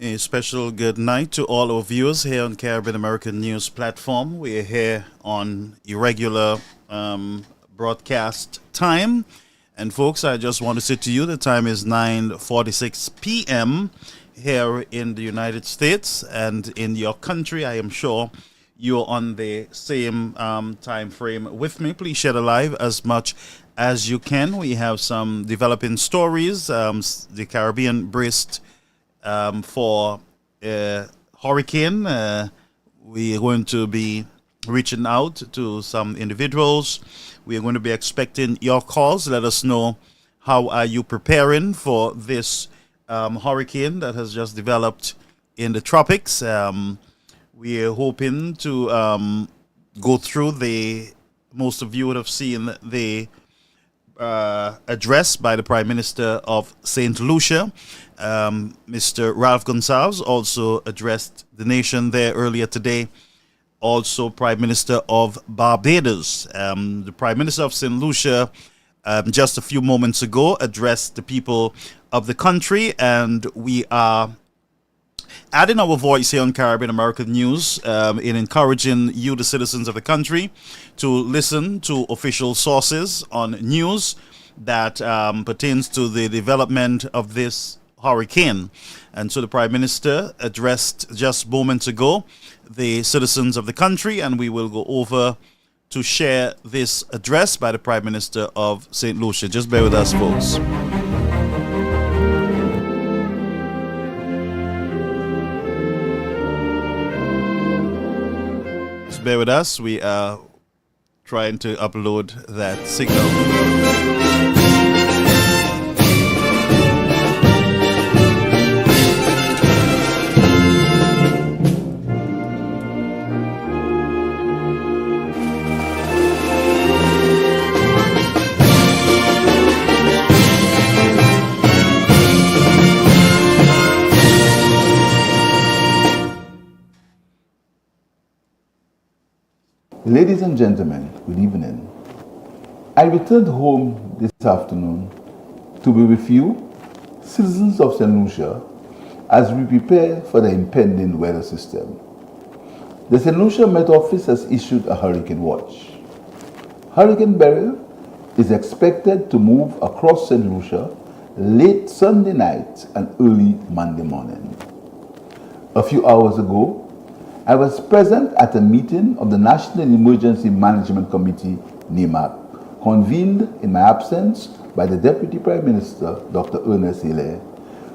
A special good night to all our viewers here on Caribbean American News Platform. We are here on irregular broadcast time. And folks, I just want to say to you the time is 9:46 p.m. here in the United States, and in your country. I am sure you're on the same time frame with me. Please share the live as much as you can. We have some developing stories. The Caribbean braced for Hurricane. We are going to be reaching out to some individuals. We are going to be expecting your calls. Let us know, how are you preparing for this hurricane that has just developed in the tropics. We are hoping to go through most of you would have seen the address by the Prime Minister of St. Lucia. Mr. Ralph Gonsalves also addressed the nation there earlier today. Also, Prime Minister of Barbados. The Prime Minister of St. Lucia, just a few moments ago, addressed the people of the country, and we are adding our voice here on Caribbean American News in encouraging you, the citizens of the country, to listen to official sources on news that pertains to the development of this hurricane. And so the Prime Minister addressed just moments ago the citizens of the country, and we will go over to share this address by the Prime Minister of St. Lucia. Just bear with us, folks. Just bear with us. We are trying to upload that signal. Ladies and gentlemen, good evening. I returned home this afternoon to be with you, citizens of St. Lucia, as we prepare for the impending weather system. The St. Lucia Met Office has issued a hurricane watch. Hurricane Beryl is expected to move across St. Lucia late Sunday night and early Monday morning. A few hours ago, I was present at a meeting of the National Emergency Management Committee, NEMAC, convened in my absence by the Deputy Prime Minister, Dr. Ernest Hilaire,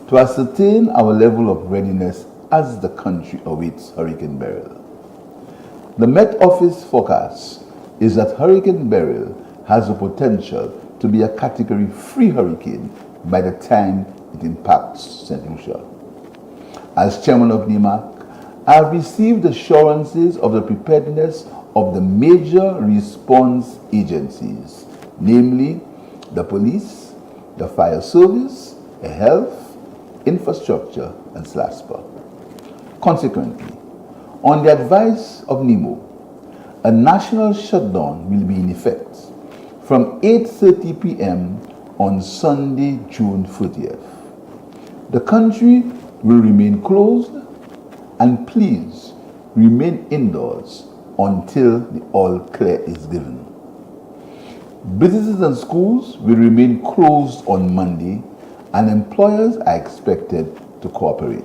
to ascertain our level of readiness as the country awaits Hurricane Beryl. The Met Office forecast is that Hurricane Beryl has the potential to be a Category 3 hurricane by the time it impacts St. Lucia. As Chairman of NEMAC, I have received assurances of the preparedness of the major response agencies, namely the police, the fire service, the health, infrastructure, and SLASPA. Consequently, on the advice of NEMO, a national shutdown will be in effect from 8:30 p.m. on Sunday, June 30th. The country will remain closed, and please remain indoors until the all clear is given. Businesses and schools will remain closed on Monday, and employers are expected to cooperate.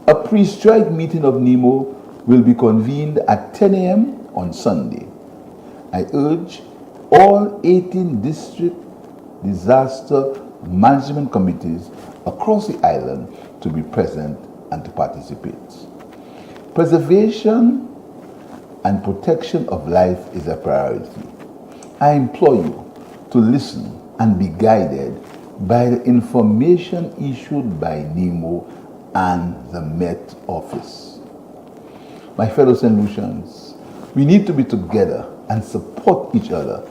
A pre-strike meeting of NEMO will be convened at 10 a.m. on Sunday. I urge all 18 district disaster management committees across the island to be present and to participate. Preservation and protection of life is a priority. I implore you to listen and be guided by the information issued by NEMO and the Met Office. My fellow St. Lucians, we need to be together and support each other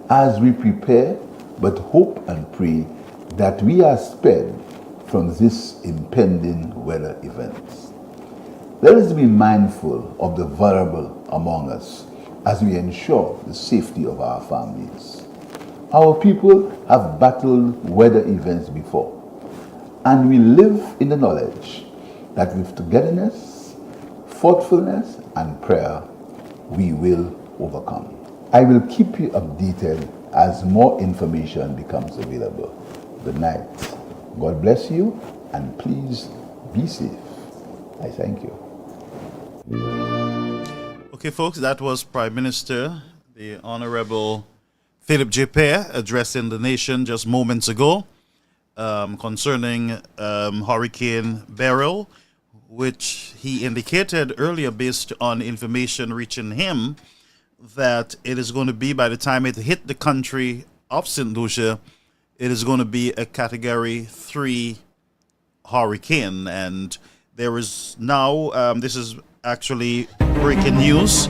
as we prepare, but hope and pray that we are spared from this impending weather events. Let us be mindful of the vulnerable among us as we ensure the safety of our families. Our people have battled weather events before, and we live in the knowledge that with togetherness, thoughtfulness, and prayer, we will overcome. I will keep you updated as more information becomes available. Good night. God bless you, and please be safe. I thank you. Okay, folks, that was Prime Minister, the Honorable Philip J. Pear, addressing the nation just moments ago concerning Hurricane Beryl, which he indicated earlier, based on information reaching him, that it is going to be, by the time it hit the country of St. Lucia, it is going to be a Category 3 hurricane. And there is now, this is actually breaking news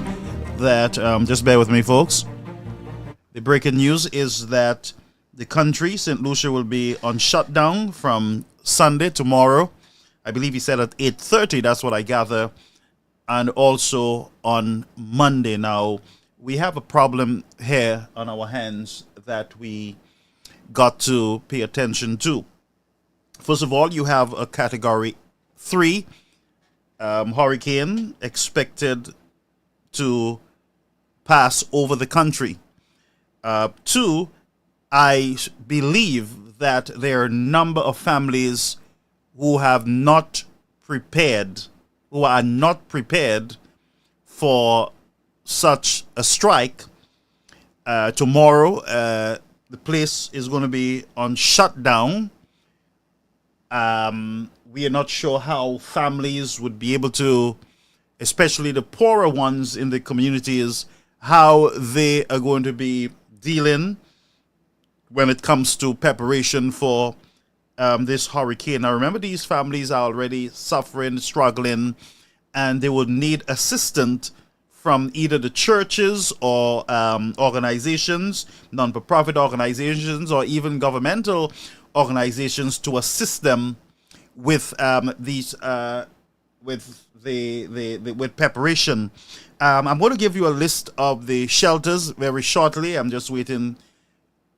that, just bear with me, folks. The breaking news is that the country, St. Lucia, will be on shutdown from Sunday, tomorrow. I believe he said at 8:30, that's what I gather. And also on Monday. Now, we have a problem here on our hands that we got to pay attention to. First of all, you have a Category 3 hurricane expected to pass over the country. Two, I believe that there are a number of families who are not prepared for such a strike. Tomorrow, the place is going to be on shutdown. We are not sure how families would be able to, especially the poorer ones in the communities, how they are going to be dealing when it comes to preparation for this hurricane. Now, remember, these families are already suffering, struggling, and they will need assistance from either the churches or organizations, non-for-profit organizations, or even governmental organizations to assist them with with preparation. I'm going to give you a list of the shelters very shortly. I'm just waiting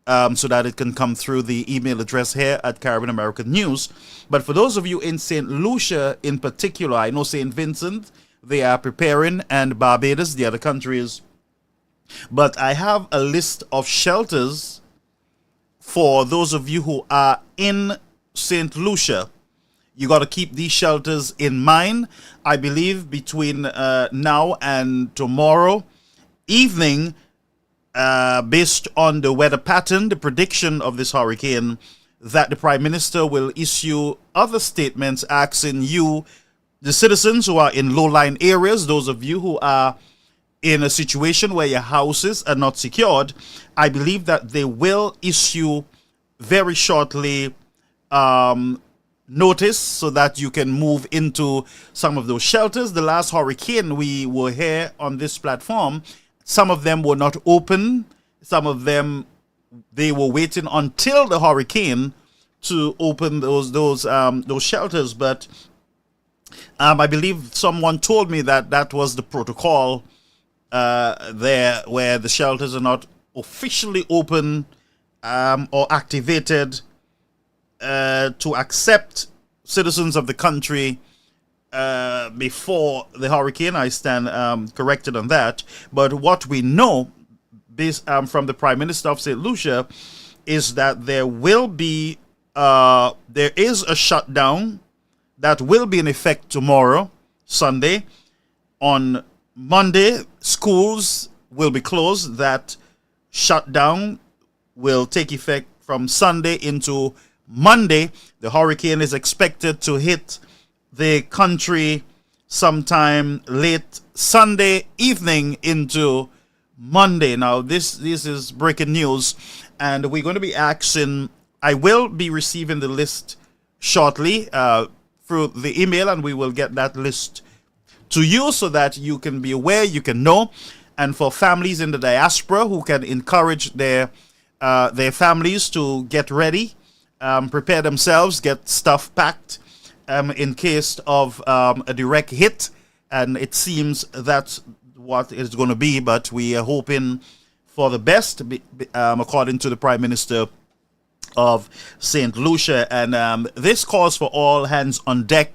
so that it can come through the email address here at Caribbean American News. But for those of you in St. Lucia in particular, I know St. Vincent, they are preparing, and Barbados, the other countries. But I have a list of shelters for those of you who are in St. Lucia. You got to keep these shelters in mind. I believe between now and tomorrow evening, based on the weather pattern, the prediction of this hurricane, that the Prime Minister will issue other statements asking you, the citizens who are in low-lying areas, those of you who are in a situation where your houses are not secured, I believe that they will issue very shortly notice so that you can move into some of those shelters. The last hurricane we were here on this platform, some of them were not open. Some of them, they were waiting until the hurricane to open those shelters. But I believe someone told me that that was the protocol there, where the shelters are not officially open or activated to accept citizens of the country before the hurricane. I stand corrected on that. But what we know based from the Prime Minister of St. Lucia is that there is a shutdown that will be in effect tomorrow, Sunday. On Monday, schools will be closed. That shutdown will take effect from Sunday into Monday. The hurricane is expected to hit the country sometime late Sunday evening into Monday. Now, this is breaking news, and we're going to be asking, I will be receiving the list shortly through the email, and we will get that list to you so that you can be aware, you can know. And for families in the diaspora who can encourage their families to get ready, prepare themselves, get stuff packed in case of a direct hit. And it seems that's what it's going to be, but we are hoping for the best, according to the Prime Minister of St. Lucia. And this calls for all hands on deck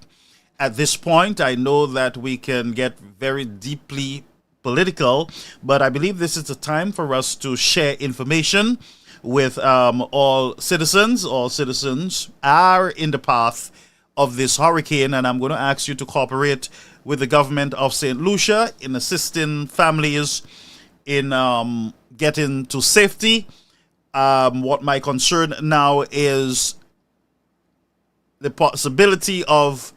at this point. I know that we can get very deeply political, but I believe this is the time for us to share information with all citizens. All citizens are in the path of this hurricane, and I'm going to ask you to cooperate with the government of St. Lucia in assisting families in getting to safety. What my concern now is the possibility of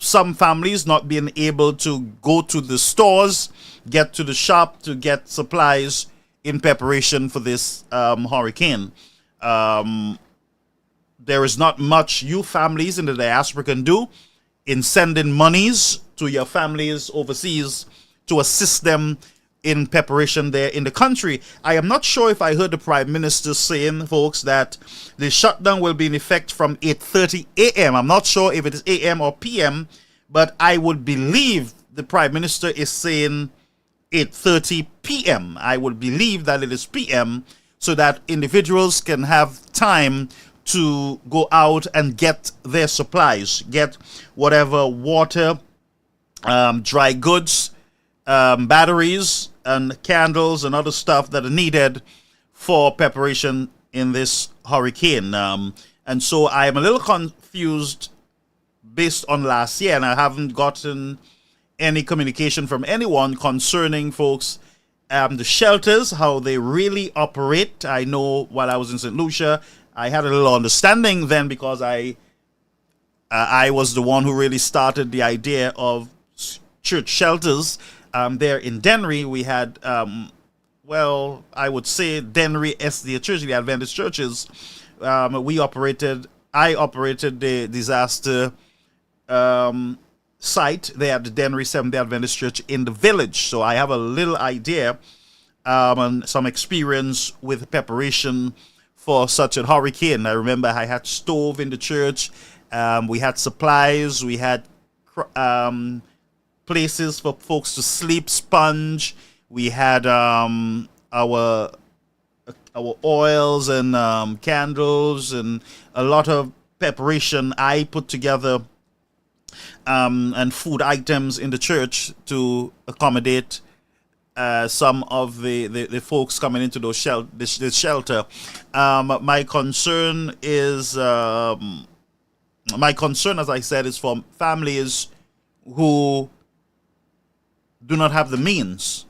some families not being able to go to the stores, get to the shop to get supplies in preparation for this hurricane. There is not much you families in the diaspora can do in sending monies to your families overseas to assist them in preparation there in the country. I am not sure if I heard the Prime Minister saying, folks, that the shutdown will be in effect from 8:30 a.m. I'm not sure if it is a.m. or p.m., but I would believe the Prime Minister is saying 8:30 p.m. I would believe that it is p.m. so that individuals can have time to go out and get their supplies, get whatever water, dry goods, batteries and candles and other stuff that are needed for preparation in this hurricane. And so I am a little confused based on last year, and I haven't gotten any communication from anyone concerning, folks, the shelters, how they really operate. I know while I was in St. Lucia, I had a little understanding then because I was the one who really started the idea of church shelters. There in Dennery, we had, I would say Dennery SDA Church, the Adventist churches. I operated the disaster site there at the Dennery Seventh-day Adventist Church in the village. So I have a little idea and some experience with preparation for such a hurricane. I remember I had stove in the church. We had supplies. We had places for folks to sleep, sponge. We had our oils and candles and a lot of preparation I put together and food items in the church to accommodate some of the folks coming into those this shelter. My concern, as I said, is for families who do not have the means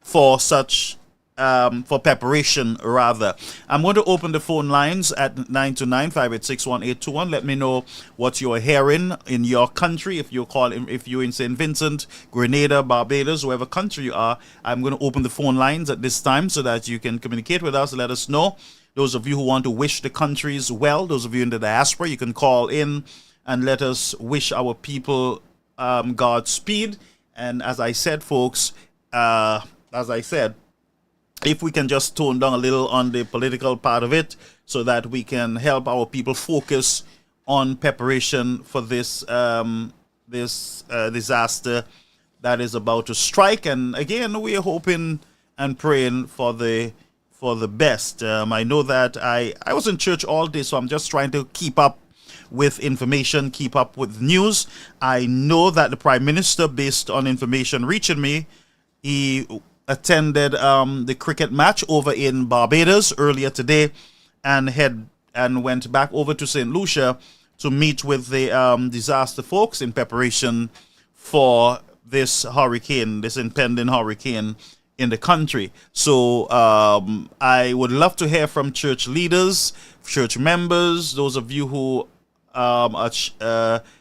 for such for preparation, rather. I'm going to open the phone lines at 929-586-1821. Let me know what you're hearing in your country. If you're in St. Vincent, Grenada, Barbados, wherever country you are, I'm going to open the phone lines at this time so that you can communicate with us. Let us know. Those of you who want to wish the countries well, those of you in the diaspora, you can call in and let us wish our people Godspeed. And as I said, folks, if we can just tone down a little on the political part of it so that we can help our people focus on preparation for this disaster that is about to strike. And again, we are hoping and praying for the best. I know that I was in church all day, so I'm just trying to keep up with information, keep up with news. I know that the Prime Minister, based on information reaching me, he attended the cricket match over in Barbados earlier today and went back over to St. Lucia to meet with the disaster folks in preparation for this hurricane, this impending hurricane in the country. So I would love to hear from church leaders, church members, those of you who are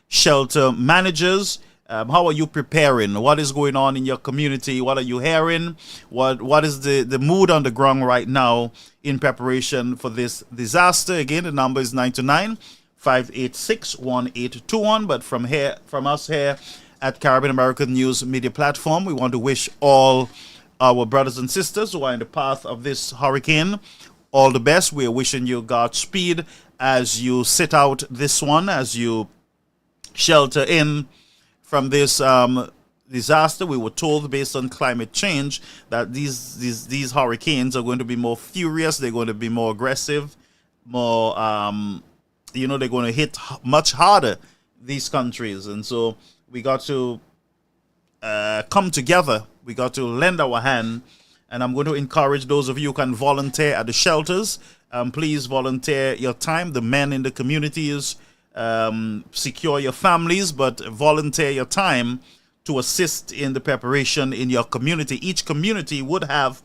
shelter managers. How are you preparing? What is going on in your community? What are you hearing? What is the mood on the ground right now in preparation for this disaster? Again, the number is 929-586-1821. But from us here at Caribbean American News Media Platform, we want to wish all our brothers and sisters who are in the path of this hurricane all the best. We are wishing you Godspeed as you sit out this one, as you shelter in from this disaster. We were told, based on climate change, that these hurricanes are going to be more furious. They're going to be more aggressive, more they're going to hit much harder, these countries. And so we got to come together. We got to lend our hand. And I'm going to encourage those of you who can volunteer at the shelters. Please volunteer your time. The men in the communities, secure your families, but volunteer your time to assist in the preparation in your community. Each community would have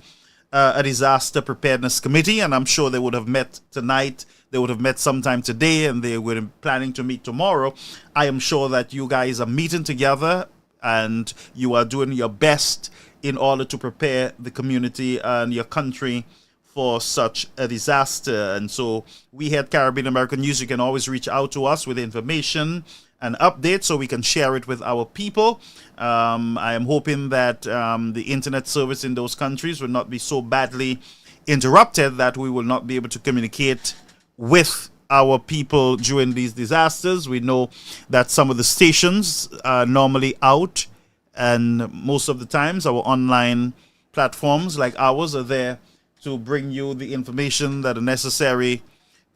a disaster preparedness committee, and I'm sure they would have met tonight. They would have met sometime today, and they were planning to meet tomorrow. I am sure that you guys are meeting together and you are doing your best in order to prepare the community and your country for such a disaster. And so we here at Caribbean American News, you can always reach out to us with information and updates so we can share it with our people. I am hoping that the internet service in those countries will not be so badly interrupted that we will not be able to communicate with our people during these disasters. We know that some of the stations are normally out, and most of the times our online platforms like ours are there to bring you the information that are necessary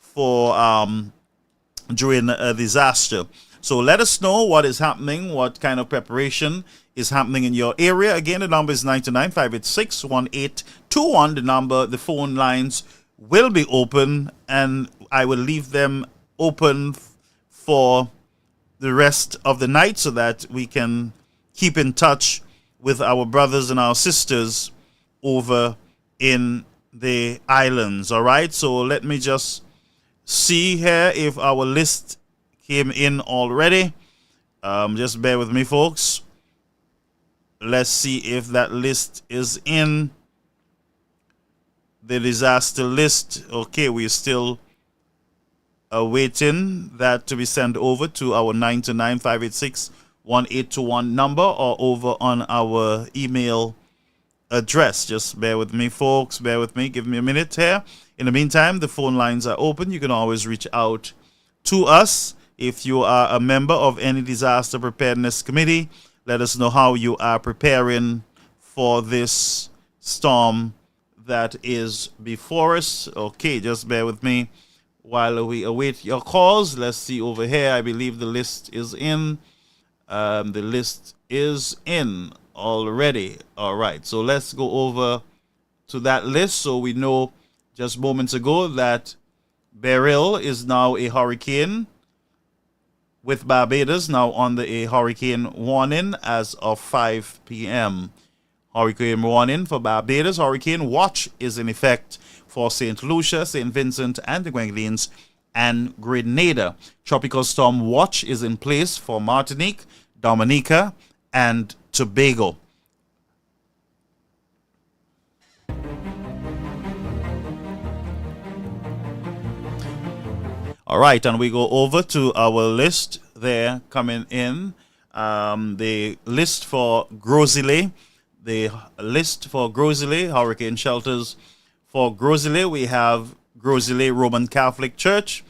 for during a disaster. So let us know what is happening, what kind of preparation is happening in your area. Again, the number is 929-586-1821. The phone lines will be open, and I will leave them open for the rest of the night so that we can keep in touch with our brothers and our sisters over in the islands. All right, so let me just see here if our list came in already. Just bear with me, folks. Let's see if that list is in. The disaster list. Okay, we're still awaiting that to be sent over to our 929-586-1821 number or over on our email address. Just bear with me, folks. Bear with me. Give me a minute here. In the meantime, the phone lines are open. You can always reach out to us. If you are a member of any disaster preparedness committee, let us know how you are preparing for this storm that is before us. Okay, just bear with me while we await your calls. Let's see over here. I believe the list is in. The list is in already. All right, so let's go over to that list. So we know just moments ago that Beryl is now a hurricane, with Barbados now under a hurricane warning as of 5 p.m. Hurricane warning for Barbados. Hurricane watch is in effect for St. Lucia, St. Vincent and the Grenadines and Grenada. Tropical storm watch is in place for Martinique, Dominica and Tobago. All right, and we go over to our list there coming in. The list for Grosile. The list for Grosile, hurricane shelters for Grosile. We have Grosile Roman Catholic Church,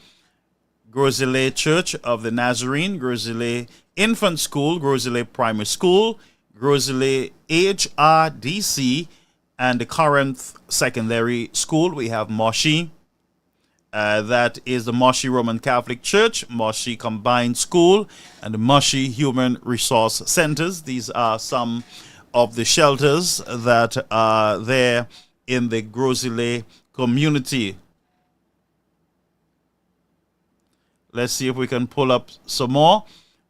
Grosile Church of the Nazarene, Grosile Infant School, Grosile Primary School, Grosile HRDC, and the Corinth Secondary School. We have Moshi. That is the Moshi Roman Catholic Church, Moshi Combined School, and the Moshi Human Resource Centers. These are some of the shelters that are there in the Grosile community. Let's see if we can pull up some more.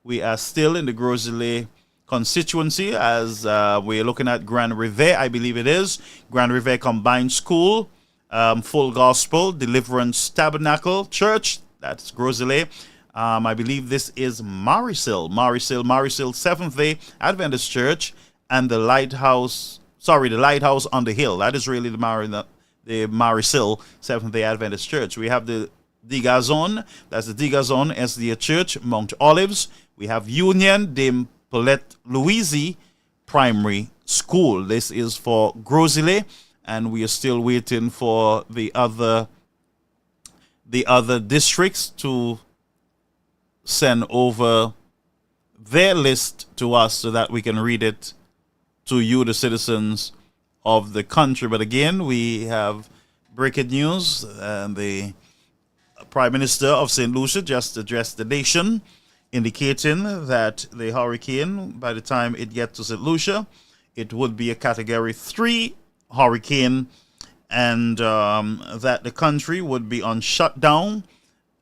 We are still in the Grosile constituency as we're looking at Grand River, I believe it is. Grand River Combined School, Full Gospel Deliverance Tabernacle Church, that's Grosile. I believe this is Marisil Seventh-day Adventist Church, and the Lighthouse on the Hill. That is really the Marisil Seventh-day Adventist Church. We have the Digazon, that's the Digazon SDA Church, Mount Olives. We have Union de Paulette Louise Primary School. This is for Grosile, and we are still waiting for the other districts to send over their list to us so that we can read it to you, the citizens of the country. But again, we have breaking news, and the Prime Minister of St. Lucia just addressed the nation, indicating that the hurricane, by the time it gets to St. Lucia, it would be a Category 3 hurricane, and that the country would be on shutdown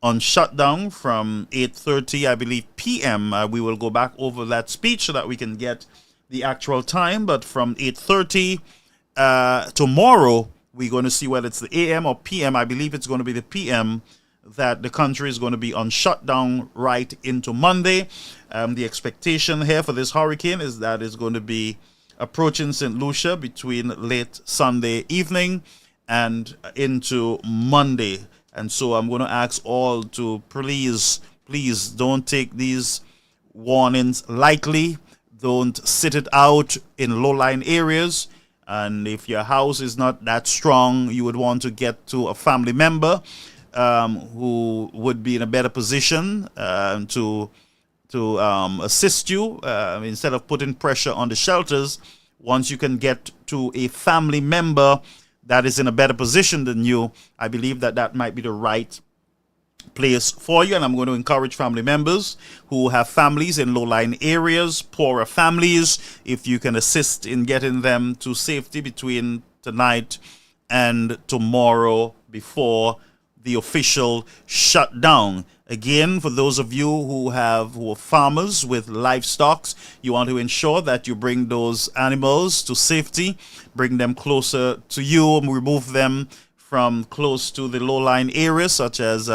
from 8:30, I believe, p.m. We will go back over that speech so that we can get the actual time, but from 8:30 tomorrow, we're going to see whether it's the a.m. or p.m. I believe it's going to be the p.m. that the country is going to be on shutdown right into Monday. The expectation here for this hurricane is that it's going to be approaching St. Lucia between late Sunday evening and into Monday. And so I'm going to ask all to please don't take these warnings lightly. Don't sit it out in low-lying areas. And if your house is not that strong, you would want to get to a family member who would be in a better position to assist you instead of putting pressure on the shelters. Once you can get to a family member that is in a better position than you, I believe that might be the right place for you. And I'm going to encourage family members who have families in low-lying areas, poorer families, if you can assist in getting them to safety between tonight and tomorrow before the official shutdown. Again, for those of you who are farmers with livestock, you want to ensure that you bring those animals to safety, bring them closer to you, and remove them from close to the low-lying areas, such as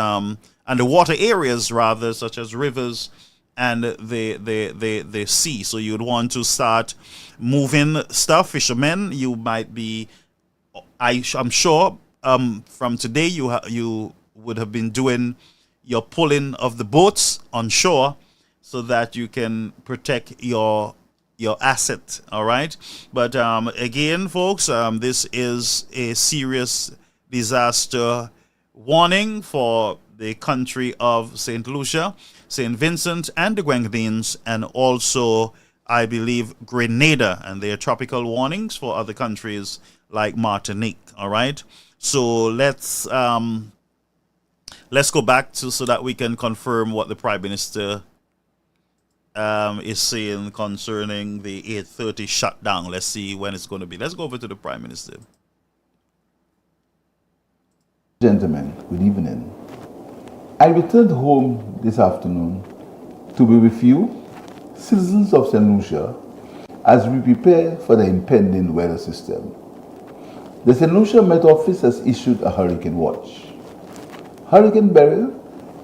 underwater areas, rather, such as rivers and the sea. So you'd want to start moving stuff. Fishermen, you might be, I'm sure, from today you would have been doing your pulling of the boats on shore so that you can protect your asset. All right. But again, folks, this is a serious disaster warning for the country of St. Lucia, St. Vincent and the Grenadines, and also, I believe, Grenada, and there are tropical warnings for other countries like Martinique. All right. So let's go back to so that we can confirm what the Prime Minister is saying concerning the 8:30 shutdown. Let's see when it's going to be. Let's go over to the Prime Minister. Gentlemen, good evening. I returned home this afternoon to be with you, citizens of St. Lucia, as we prepare for the impending weather system. The St. Lucia Met Office has issued a hurricane watch. Hurricane Beryl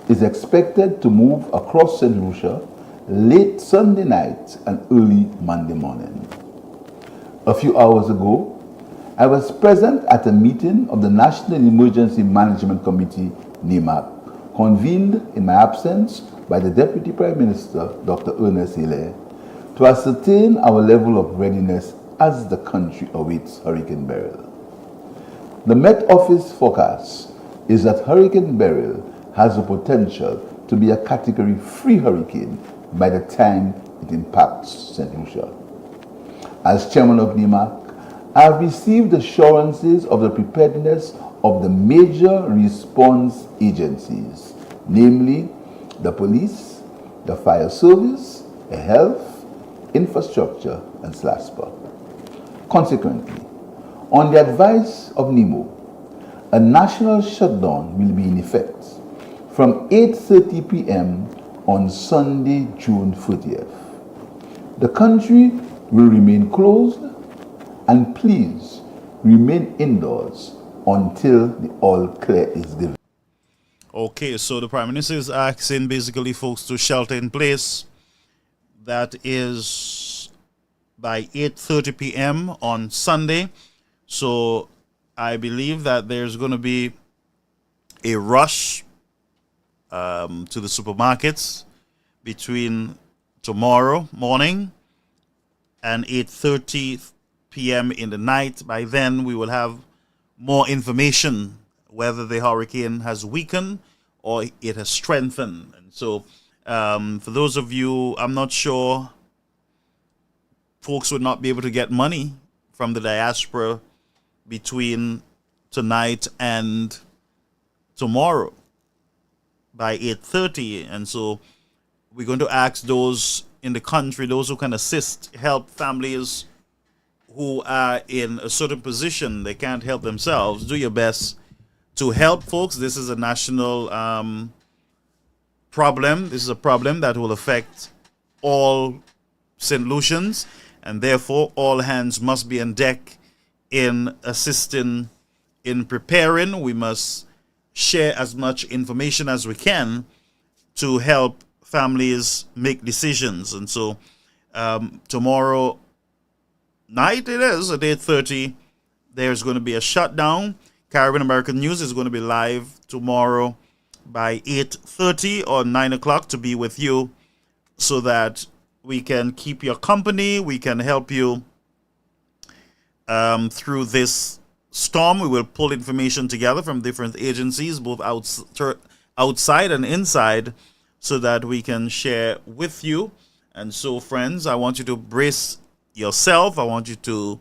is expected to move across St. Lucia late Sunday night and early Monday morning. A few hours ago, I was present at a meeting of the National Emergency Management Committee, NEMAC, convened in my absence by the Deputy Prime Minister, Dr. Ernest Hilaire, to ascertain our level of readiness as the country awaits Hurricane Beryl. The Met Office forecast is that Hurricane Beryl has the potential to be a Category 3 hurricane by the time it impacts St. Lucia. As Chairman of NEMAC, I have received assurances of the preparedness of the major response agencies, namely the police, the fire service, the health, infrastructure, and SLASPA. Consequently, on the advice of NEMO, a national shutdown will be in effect from 8:30 p.m. on Sunday, June 30th. The country will remain closed, and please remain indoors until the all clear is given. Okay, so the Prime Minister is asking basically folks to shelter in place. That is by 8:30 p.m. on Sunday. So I believe that there's going to be a rush to the supermarkets between tomorrow morning and 8:30 p.m. in the night. By then, we will have more information whether the hurricane has weakened or it has strengthened. And so, for those of you, I'm not sure, folks would not be able to get money from the diaspora between tonight and tomorrow. by 8:30, and so we're going to ask those in the country, those who can assist, help families who are in a certain position they can't help themselves. Do your best to help folks. This is a national problem. This is a problem that will affect all St. Lucians, and therefore all hands must be on deck in assisting in preparing. We must share as much information as we can to help families make decisions. And so tomorrow night it is at 8:30. There's going to be a shutdown. Caribbean American News is going to be live tomorrow by 8:30 or 9 o'clock to be with you so that we can keep your company. We can help you through this storm. We will pull information together from different agencies, both outside and inside, so that we can share with you. And so, friends, I want you to brace yourself. I want you to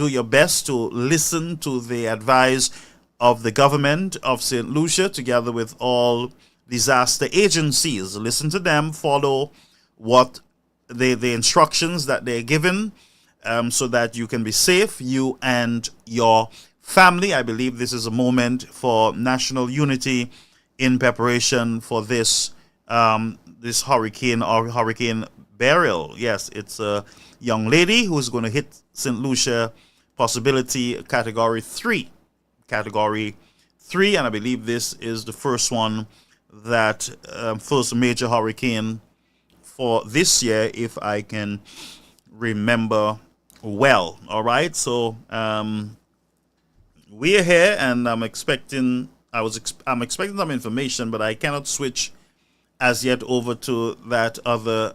do your best to listen to the advice of the government of St. Lucia, together with all disaster agencies. Listen to them, follow what the instructions that they're given, so that you can be safe, you and your family. I believe this is a moment for national unity in preparation for this this hurricane or Hurricane Beryl. Yes, it's a young lady who's going to hit St. Lucia, possibility category 3. Category 3, and I believe this is the first one that first major hurricane for this year, if I can remember well. All right, so we're here, and I'm expecting some information, but I cannot switch as yet over to that other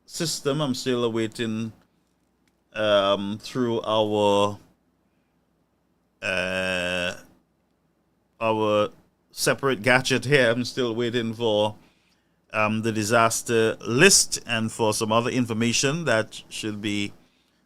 system. I'm still awaiting through our separate gadget here. I'm still waiting for the disaster list and for some other information that should be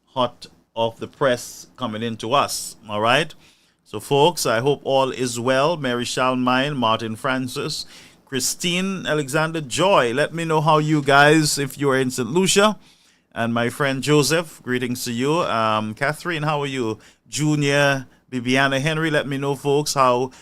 hot off the press coming into us. All right. So, folks, I hope all is well. Mary Shalmine, Martin Francis, Christine, Alexander, Joy. Let me know how you guys, if you are in St. Lucia. And my friend Joseph, greetings to you. Catherine, how are you? Junior, Bibiana, Henry, let me know, folks, how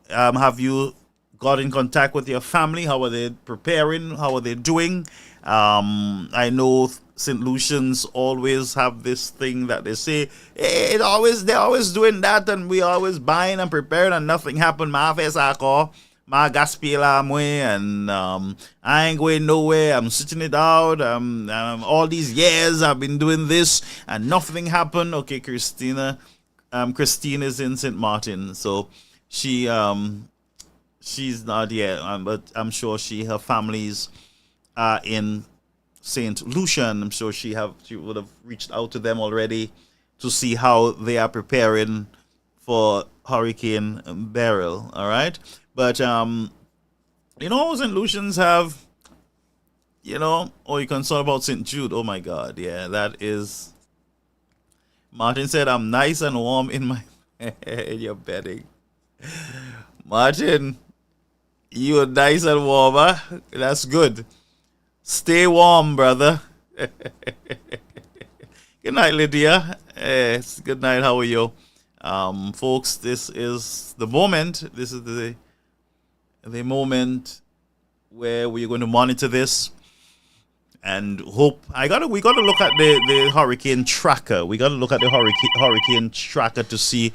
have you got in contact with your family? How are they preparing? How are they doing? I know St. Lucians always have this thing that they say, hey, they're always doing that, and we always buying and preparing, and nothing happened. My face I call. My gaspila and I ain't going nowhere. I'm sitting it out. All these years I've been doing this and nothing happened. Okay, Christine is in St. Martin, so she's not yet, but I'm sure her families are in St. Lucia, and I'm sure she would have reached out to them already to see how they are preparing for Hurricane Beryl. All right. But, St. Lucians have, or you can talk about St. Jude. Oh, my God. Yeah, that is. Martin said, I'm nice and warm in my head. You're betting. Martin, you're nice and warm, huh? That's good. Stay warm, brother. Good night, Lydia. Yes, good night. How are you? Folks, this is the moment. This is the moment where we're going to monitor this and hope. We got to look at the hurricane tracker. We got to look at the hurricane tracker to see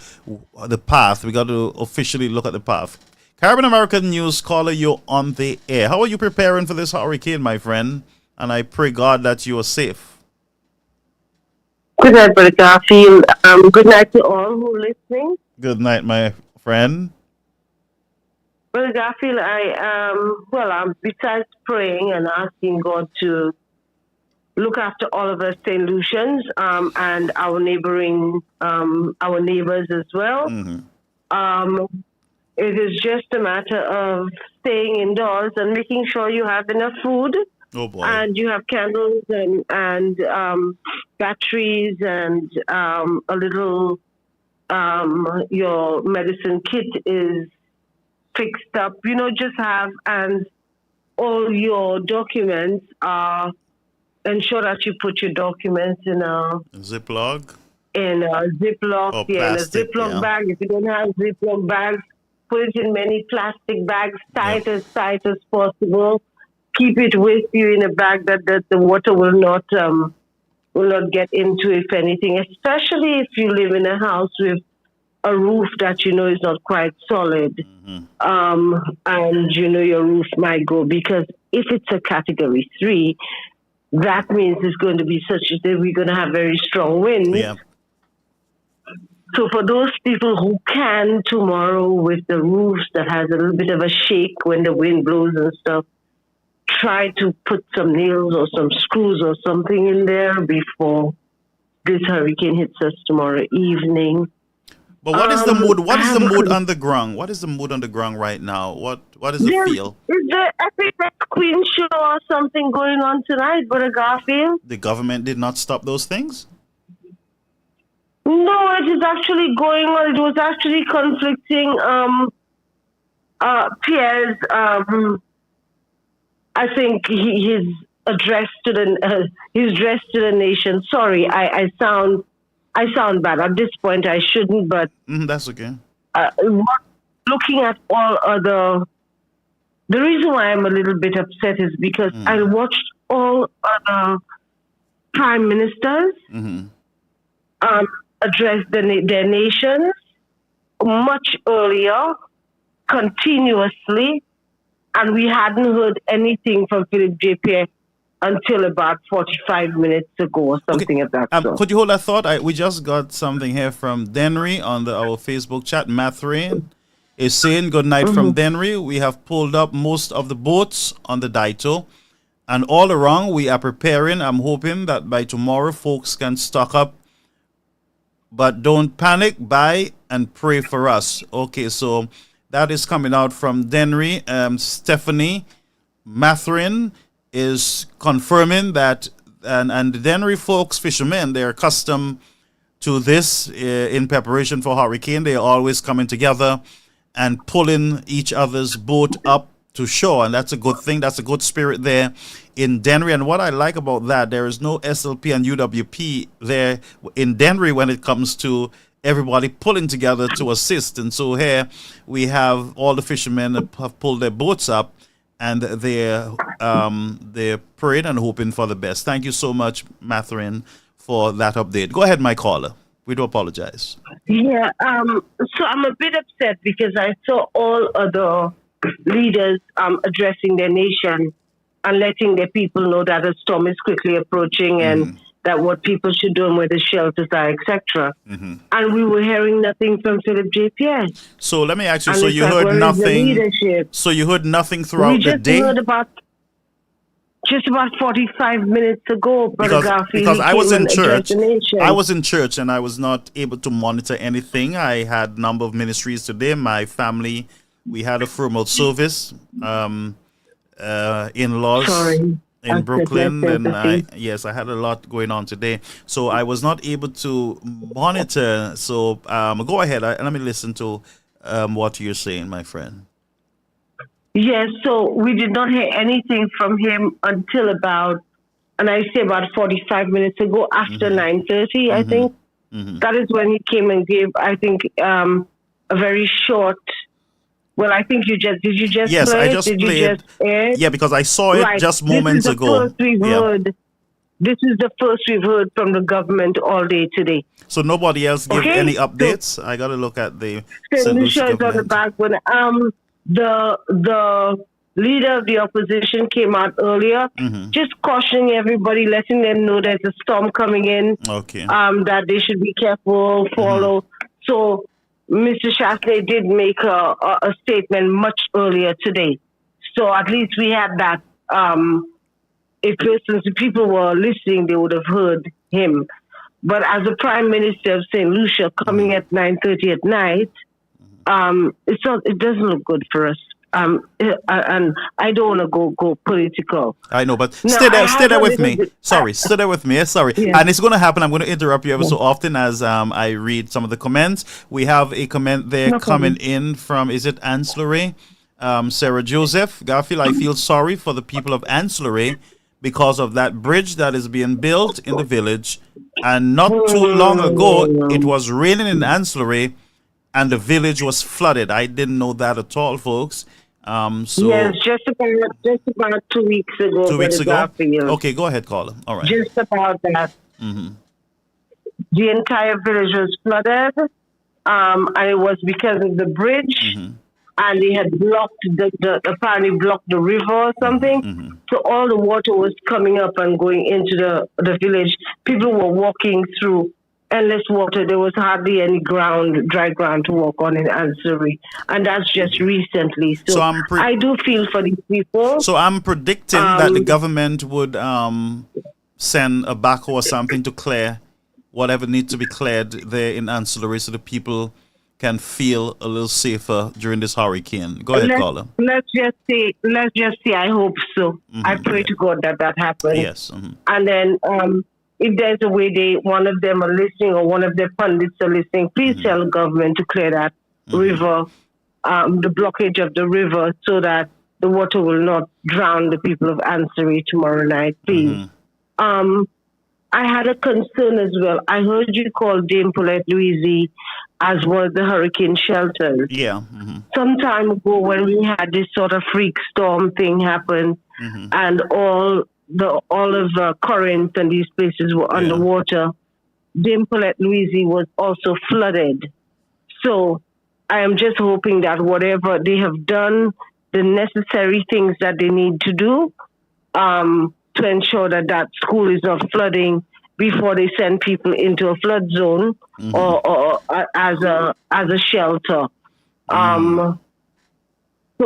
the path. We got to officially look at the path. Caribbean American News caller, you're on the air. How are you preparing for this hurricane, my friend? And I pray God that you are safe. Good night, Brother Garfield. Good night to all who are listening. Good night, my friend. Brother Garfield, I'm besides praying and asking God to look after all of us St. Lucians and our neighbors as well. Mm-hmm. It is just a matter of staying indoors and making sure you have enough food. Oh boy. And you have candles and batteries and a little your medicine kit is fixed up. Just have and all your documents ensure that you put your documents Ziploc in a Ziploc, or in a plastic, Ziploc yeah. bag. If you don't have Ziploc bags, put it in many plastic bags, Yep. tight as possible. Keep it with you in a bag that the water will not get into, if anything. Especially if you live in a house with a roof that is not quite solid, and your roof might go, because if it's a category 3, that means it's going to be such that we're going to have very strong winds. Yeah. So for those people who can tomorrow, with the roofs that has a little bit of a shake when the wind blows and stuff, try to put some nails or some screws or something in there before this hurricane hits us tomorrow evening. But what is the mood? What is the mood on the ground? What is the mood on the ground right now? What is the feel? Is there epic Queen show or something going on tonight, Brother Garfield? The government did not stop those things? No, it is actually going on. It was actually conflicting. Pierre's, I think his address to the nation. Sorry, I sound bad at this point. I shouldn't, but That's okay. Looking at all other, the reason why I'm a little bit upset is because I watched all other prime ministers address their nations much earlier, continuously, and we hadn't heard anything from Philip J. Pierre until about 45 minutes ago or something of that sort. Could you hold that thought? We just got something here from Denry on our Facebook chat. Mathrain is saying, good night from Denry. We have pulled up most of the boats on the Daito, and all around we are preparing. I'm hoping that by tomorrow folks can stock up, but don't panic, buy and pray for us. Okay, so that is coming out from Denry. Stephanie Mathrin is confirming that, and the Denry folks, fishermen, they're accustomed to this in preparation for hurricane. They're always coming together and pulling each other's boat up to shore, and that's a good thing. That's a good spirit there in Denry. And what I like about that, there is no SLP and UWP there in Denry when it comes to everybody pulling together to assist. And so here we have all the fishermen that have pulled their boats up, and they're praying and hoping for the best. Thank you so much, Mathrin, for that update. Go ahead, my caller. We do apologize. Yeah, so I'm a bit upset because I saw all other leaders addressing their nation and letting their people know that a storm is quickly approaching and that what people should do and where the shelters are, etc. And we were hearing nothing from Philip J. Pierre. So let me ask you, And so it's you like, heard where is the nothing? leadership? So you heard nothing throughout We the just day? heard about just about 45 minutes ago, Brother Garfield. Because I was in church. The nation. I was in church and I was not able to monitor anything. I had a number of ministries today. My family, we had a formal service, in-laws Sorry. in Brooklyn, and I sympathy. had a lot going on today, so I was not able to monitor. So go ahead and let me listen to what you're saying, my friend. Yes, so we did not hear anything from him until about 45 minutes ago, after 9:30, I think. That is when he came and gave, I think, a very short. Well, I think did you just Yes, play I it? just Did played. you just air it? Yeah, because I saw it Right. just moments This is the ago. first we've heard. This is the first we've heard from the government all day today. So nobody else gave Okay, any so- updates. I got to look at the St. St. Lucia Lucia is on the government. back when the leader of the opposition came out earlier, just cautioning everybody, letting them know there's a storm coming in, Okay. that they should be careful, follow. So Mr. Shastley did make a statement much earlier today. So at least we had that. If people were listening, they would have heard him. But as the Prime Minister of St. Lucia coming at 9:30 at night, it doesn't look good for us. and I don't want to go political. I know, but Now, stay there with me. Sorry. Stay there with me. Sorry. Yeah. And it's going to happen. I'm going to interrupt you ever so often as I read some of the comments. We have a comment there coming in from, is it Ancillary? Sarah Joseph. Garfield, I feel sorry for the people of Ancillary because of that bridge that is being built in the village. And not too long ago, it was raining in Ancillary and the village was flooded. I didn't know that at all, folks. So yes, just about 2 weeks ago. 2 weeks ago? Garfield. Okay, go ahead, caller. All right. Just about that. The entire village was flooded, and it was because of the bridge, and they had blocked apparently blocked the river or something. So all the water was coming up and going into the village. People were walking through endless water. There was hardly any dry ground to walk on in Ancillary, and that's just recently. So I do feel for these people. So I'm predicting that the government would send a backhoe or something to clear whatever needs to be cleared there in Ancillary, so the people can feel a little safer during this hurricane. Go ahead, caller. Let's just say, I hope so. I pray to God that happens. Yes. And then, if there's a way one of them are listening or one of their pundits are listening, please tell the government to clear that river, the blockage of the river, so that the water will not drown the people of Ancillary tomorrow night, please. I had a concern as well. I heard you call Dame Paulette Louise as one of the hurricane shelters. Yeah. Some time ago, when we had this sort of freak storm thing happen, and all of Corinth and these places were underwater, Dame Paulette Louise was also flooded. So I am just hoping that whatever they have done, the necessary things that they need to do to ensure that school is not flooding before they send people into a flood zone or as a shelter. So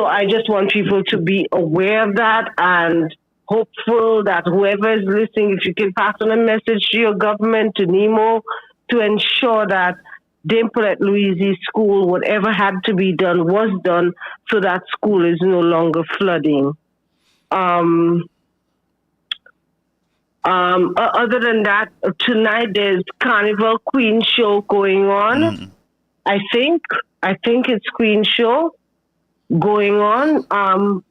I just want people to be aware of that and hopeful that whoever is listening, if you can pass on a message to your government, to NEMO, to ensure that Dame Paulette Louise school, whatever had to be done was done, so that school is no longer flooding. Other than that, tonight there's Carnival Queen show going on. I think it's Queen show going on.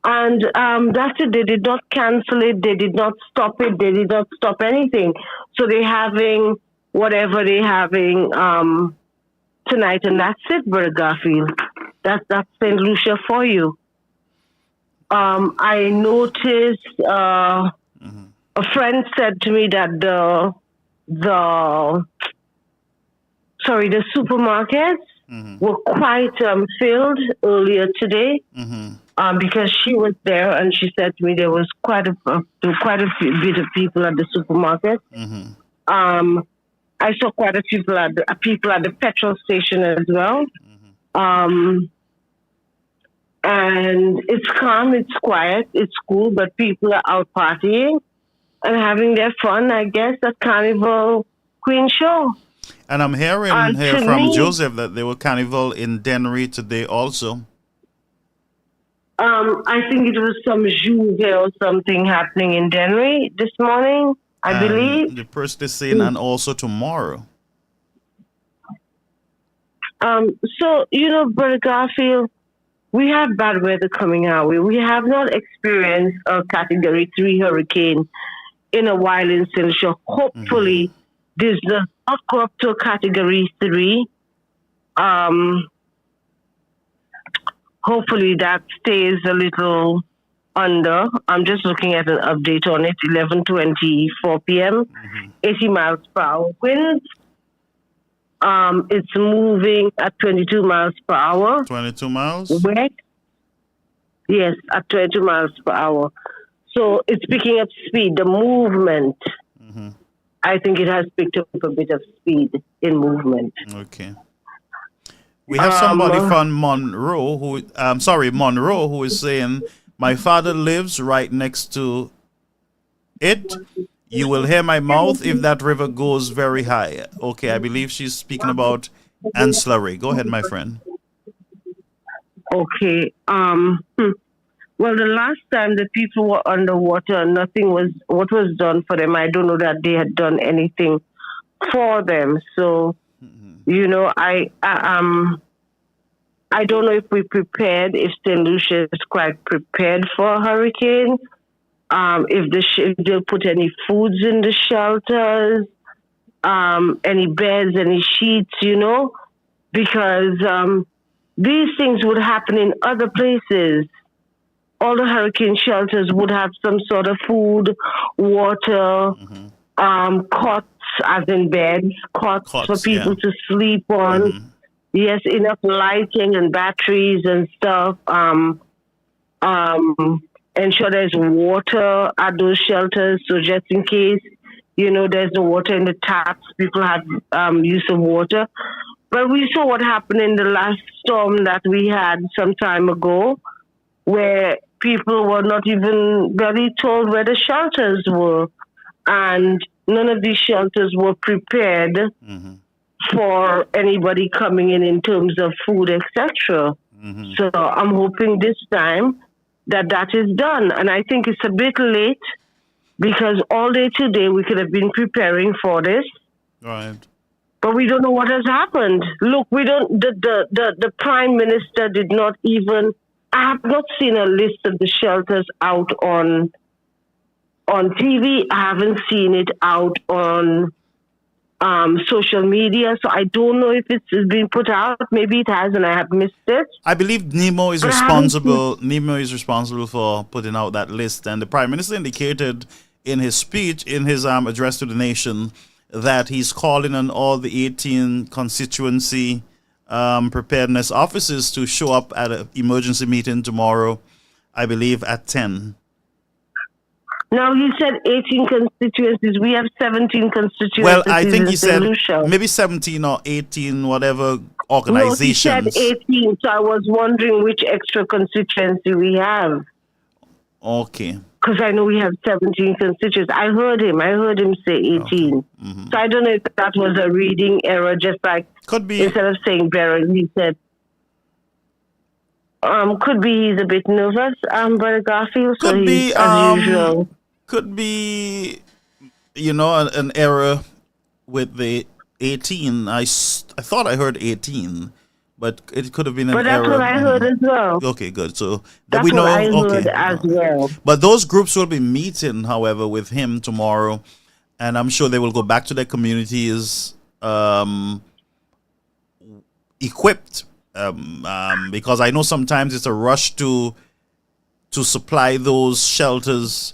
And that's it. They did not cancel it. They did not stop it. They did not stop anything. So they're having whatever they're having tonight, and that's it, Brother Garfield. That's St. Lucia for you. I noticed a friend said to me that the supermarkets were quite filled earlier today. Because she was there, and she said to me there was quite a bit of people at the supermarket. I saw quite a few people at the petrol station as well. And it's calm, it's quiet, it's cool, but people are out partying and having their fun, I guess, at Carnival Queen show. And I'm hearing from Joseph that there were carnival in Dennery today also. I think it was some Juve or something happening in Dennery this morning, I believe. The person is saying, and also tomorrow. So, Brother Garfield, we have bad weather coming our way. We have not experienced a Category 3 hurricane in a while in St. Lucia. Hopefully, this does not go up to a Category 3. Hopefully that stays a little under. I'm just looking at an update on it, 11:24 p.m., 80 miles per hour winds. It's moving at 22 miles per hour. 22 miles? Wet. Yes, at 22 miles per hour. So it's picking up speed. The movement, I think it has picked up a bit of speed in movement. Okay. We have somebody from Monroe who is saying, my father lives right next to it. You will hear my mouth if that river goes very high. Okay, I believe she's speaking about Ancillary. Go ahead, my friend. Okay. Well, the last time the people were underwater, nothing was what was done for them. I don't know that they had done anything for them. So you know, I don't know if we prepared. If St. Lucia is quite prepared for a hurricane. If they'll put any foods in the shelters, any beds, any sheets, because these things would happen in other places. All the hurricane shelters would have some sort of food, water, cots, as in beds, cots for Cots, yeah. people to sleep on. Yes, enough lighting and batteries and stuff. Ensure there's water at those shelters, so just in case, there's no water in the taps, people have use of water. But we saw what happened in the last storm that we had some time ago, where people were not even very told where the shelters were, and none of these shelters were prepared for anybody coming in terms of food, etc. So I'm hoping this time that is done. And I think it's a bit late because all day today we could have been preparing for this. Right. But we don't know what has happened. Look, we don't. The Prime Minister did not even. I have not seen a list of the shelters out on TV. I haven't seen it out on social media. So I don't know if it's been put out. Maybe it has, and I have missed it. I believe Nemo is responsible. Nemo is responsible for putting out that list, and the Prime Minister indicated in his speech, in his address to the nation, that he's calling on all the 18 constituency preparedness officers to show up at an emergency meeting tomorrow, I believe at 10. Now, he said 18 constituencies. We have 17 constituencies. Well, I think he in said St. Lucia. maybe 17 or 18, whatever organizations. No, he said 18, so I was wondering which extra constituency we have. Okay. Because I know we have 17 constituents. I heard him say 18. Okay. So I don't know if that was a reading error, just like could be. Instead of saying Barron, he said, could be he's a bit nervous, Brother Garfield. Could so be, as usual. Could be, an error with the 18. I thought I heard 18. But it could have been an error. But that's what I heard as well. Okay, good. So that's we know. What I heard as well. But those groups will be meeting, however, with him tomorrow, and I'm sure they will go back to their communities equipped, because I know sometimes it's a rush to supply those shelters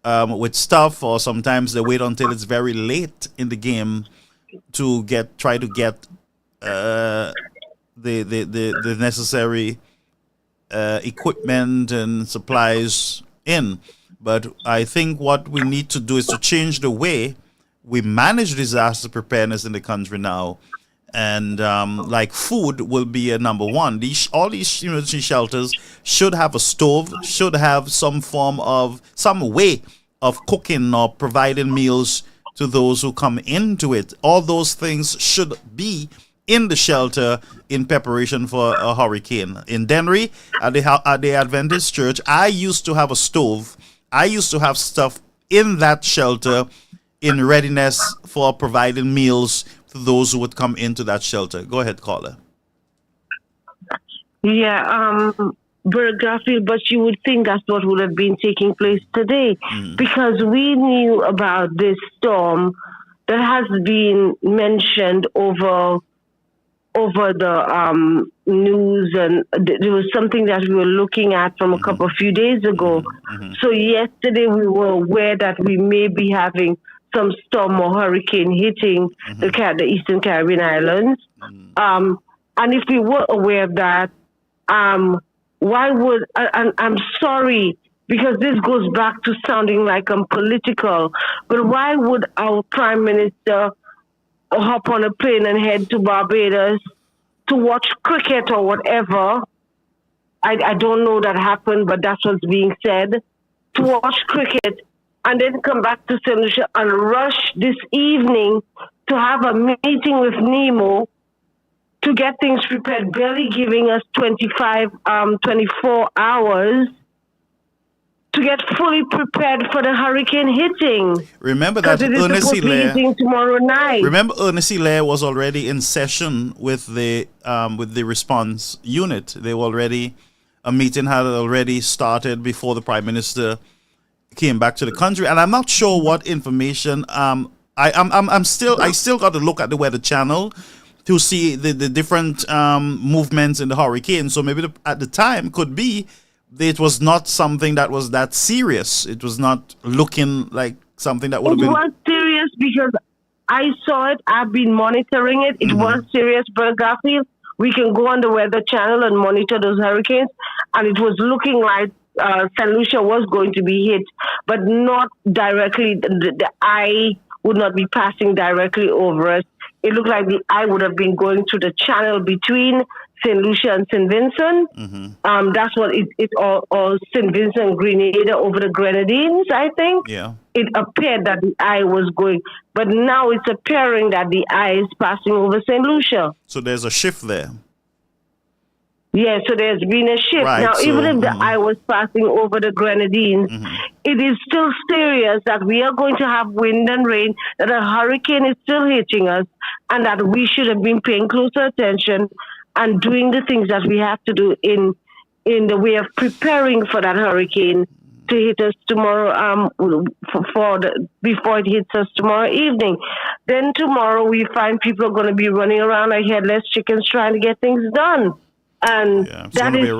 with stuff, or sometimes they wait until it's very late in the game to try to get the necessary equipment and supplies in. But I think what we need to do is to change the way we manage disaster preparedness in the country now. And like food will be a number one. All these emergency shelters should have a stove, should have some way of cooking or providing meals to those who come into it. All those things should be in the shelter in preparation for a hurricane. In Dennery, at the Adventist Church, I used to have a stove. I used to have stuff in that shelter in readiness for providing meals to those who would come into that shelter. Go ahead, caller. Yeah, Brother Garfield, but you would think that's what would have been taking place today, because we knew about this storm that has been mentioned over the news, and there was something that we were looking at from a few days ago. So yesterday we were aware that we may be having some storm or hurricane hitting the Eastern Caribbean islands. And if we were aware of that, why would, and I'm sorry, because this goes back to sounding like I'm political, but why would our Prime Minister hop on a plane and head to Barbados to watch cricket or whatever? I don't know that happened, but that's what's being said. To watch cricket and then come back to St. Lucia and rush this evening to have a meeting with Nemo to get things prepared, barely giving us 24 hours to get fully prepared for the hurricane hitting. Remember that Because it is Ernest supposed to be Hilaire. hitting tomorrow night. Remember, Ernest Hilaire was already in session with the response unit. They were already a meeting had already started before the Prime Minister came back to the country, and I'm not sure what information. I still got to look at the Weather Channel to see the different movements in the hurricane. So maybe at the time could be it was not something that was that serious. It was not looking like something that would have been. It was serious because I saw it. I've been monitoring it. It was serious, but Garfield, we can go on the Weather Channel and monitor those hurricanes, and it was looking like St. Lucia was going to be hit, but not directly. The eye would not be passing directly over us. It looked like the eye would have been going through the channel between St. Lucia and St. Vincent. That's what it or St. Vincent Grenada over the Grenadines, I think. Yeah. It appeared that the eye was going, but now it's appearing that the eye is passing over St. Lucia. So there's a shift there. Yeah, so there's been a shift. Right, now, so, even if the eye was passing over the Grenadines, it is still serious that we are going to have wind and rain, that a hurricane is still hitting us, and that we should have been paying closer attention and doing the things that we have to do in the way of preparing for that hurricane to hit us tomorrow, before it hits us tomorrow evening. Then tomorrow we find people are going to be running around like headless chickens trying to get things done. And that is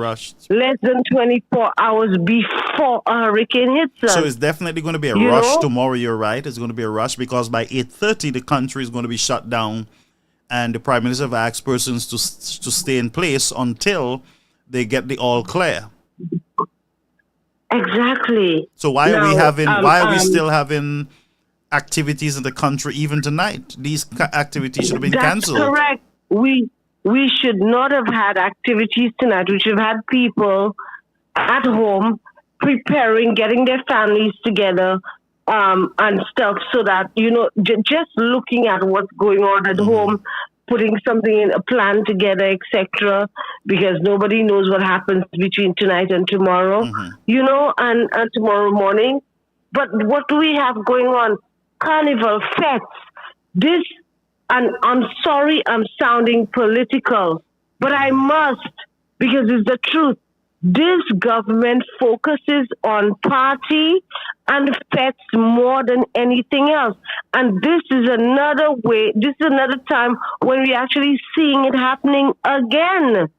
less than 24 hours before a hurricane hits us. So it's definitely going to be a rush tomorrow. You're right. It's going to be a rush because by 8:30 the country is going to be shut down, and the Prime Minister have asked persons to stay in place until they get the all clear. Exactly. So why are we still having activities in the country even tonight? These activities should have been cancelled. That's correct. We should not have had activities tonight. We should have had people at home preparing, getting their families together, and stuff, so that, just looking at what's going on at home, putting something in a plan together, etc., because nobody knows what happens between tonight and tomorrow, and tomorrow morning. But what do we have going on? Carnival, fetes, and I'm sorry I'm sounding political, but I must, because it's the truth. This government focuses on party and fetes more than anything else. And this is another time when we're actually seeing it happening again.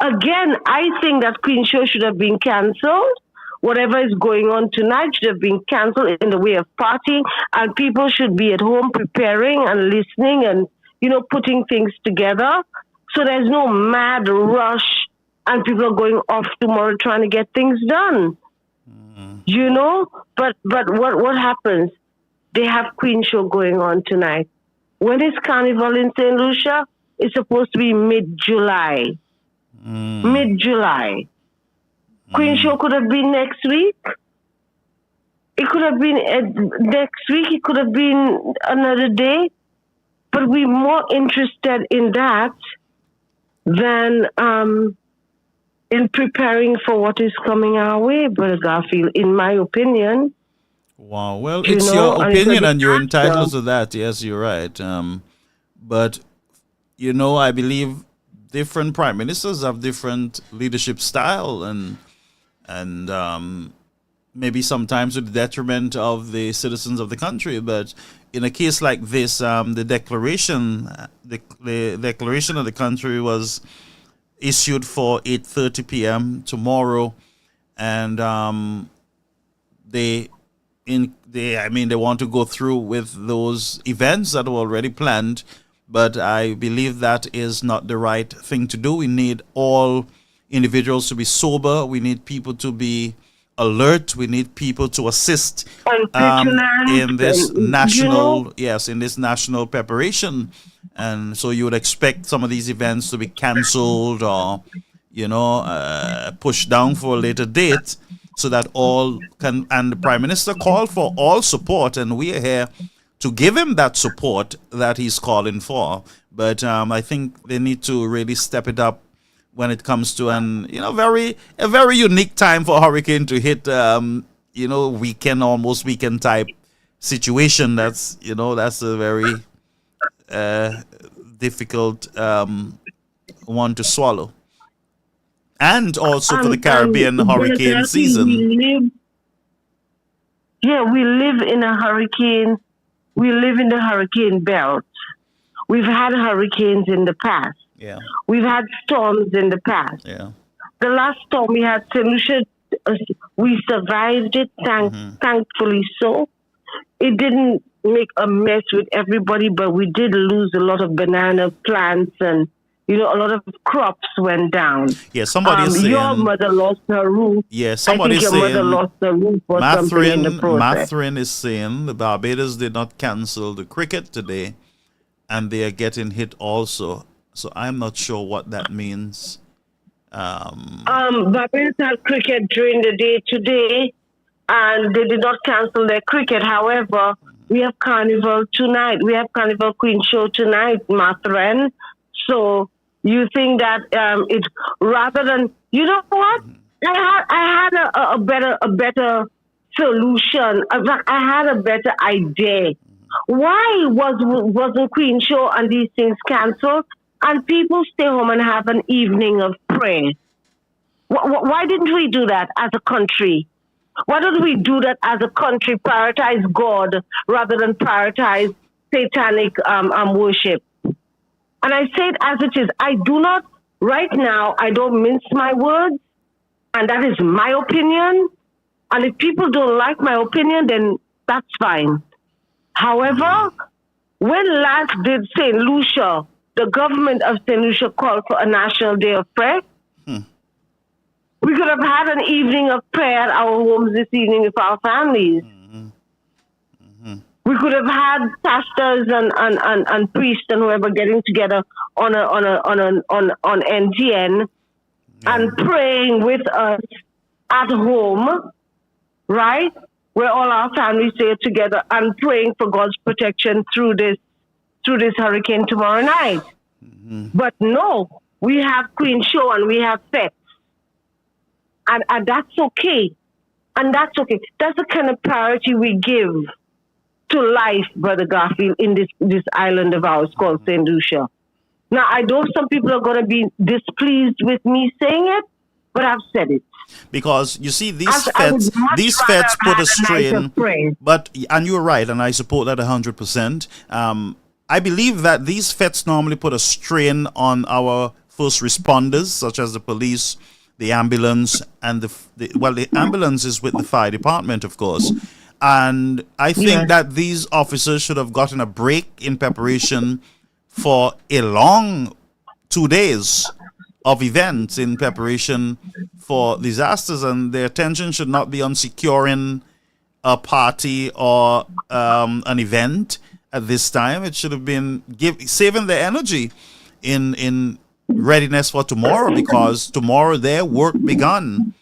Again, I think that Queen Show should have been cancelled. Whatever is going on tonight should have been cancelled in the way of partying, and people should be at home preparing and listening and, putting things together. So there's no mad rush and people are going off tomorrow trying to get things done. But what happens? They have Queen Show going on tonight. When is Carnival in St. Lucia? It's supposed to be mid-July. Mid-July. Queen Show could have been next week. It could have been next week. It could have been another day. But we're more interested in that than in preparing for what is coming our way, Brother Garfield, in my opinion. Wow. Well, it's your opinion and you're entitled to that. Yes, you're right. But, I believe different prime ministers have different leadership style and maybe sometimes to the detriment of the citizens of the country. But in a case like this, the declaration of the country was issued for 8:30 p.m. tomorrow, and they want to go through with those events that were already planned. But I believe that is not the right thing to do. We need all individuals to be sober. We need people to be alert. We need people to assist in this national preparation. And so you would expect some of these events to be cancelled or, pushed down for a later date so that all can. And the Prime Minister called for all support, and we are here to give him that support that he's calling for. but I think they need to really step it up when it comes to a very unique time for hurricane to hit almost weekend type situation. That's a very difficult one to swallow, and also for the Caribbean hurricane season. We live in a hurricane. We live in the hurricane belt. We've had hurricanes in the past. Yeah. We've had storms in the past. Yeah. The last storm we had, St. Lucia, we survived it, thankfully so. It didn't make a mess with everybody, but we did lose a lot of banana plants and, a lot of crops went down. Yeah, somebody is saying... Your mother lost her roof. Yeah, somebody is saying... your mother lost her roof or something in the process. Mathrin is saying the Barbados did not cancel the cricket today, and they are getting hit also. So I'm not sure what that means. Barbados had cricket during the day today, and they did not cancel their cricket. However, we have Carnival tonight. We have Carnival Queen Show tonight, Mathrin. So you think that it rather than what? I had a better solution. I had a better idea. Why wasn't Queen Show and these things canceled? And people stay home and have an evening of prayer. Why didn't we do that as a country? Why don't we do that as a country? Prioritize God rather than prioritize satanic worship. And I say it as it is. Right now, I don't mince my words. And that is my opinion. And if people don't like my opinion, then that's fine. However, when last did St. Lucia, the government of St. Lucia called for a national day of prayer? We could have had an evening of prayer at our homes this evening with our families. We could have had pastors and priests and whoever getting together on NTN and praying with us at home, right? Where all our families stay together and praying for God's protection through this hurricane tomorrow night. But no, we have Queen Show and we have fets. And that's okay. And that's okay. That's the kind of priority we give to life, Brother Garfield, in this island of ours called St. Lucia. Now, I know some people are going to be displeased with me saying it, but I've said it. Because you see, these feds put a strain. And you're right, and I support that 100%. I believe that these feds normally put a strain on our first responders, such as the police, the ambulance, and the ambulance is with the fire department, of course. And I think that these officers should have gotten a break in preparation for a long 2 days of events in preparation for disasters, and their attention should not be on securing a party or an event at this time. It should have been saving their energy in readiness for tomorrow, because tomorrow their work begun.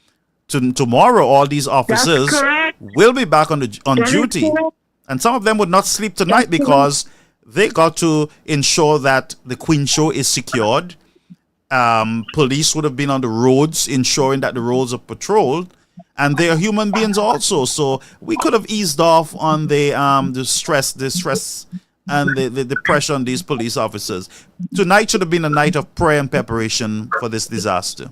Tomorrow all these officers will be back on duty, and some of them would not sleep tonight because they got to ensure that the Queen Show is secured. Police would have been on the roads ensuring that the roads are patrolled, and they are human beings also. So we could have eased off on the stress and the pressure on these police officers. Tonight should have been a night of prayer and preparation for this disaster.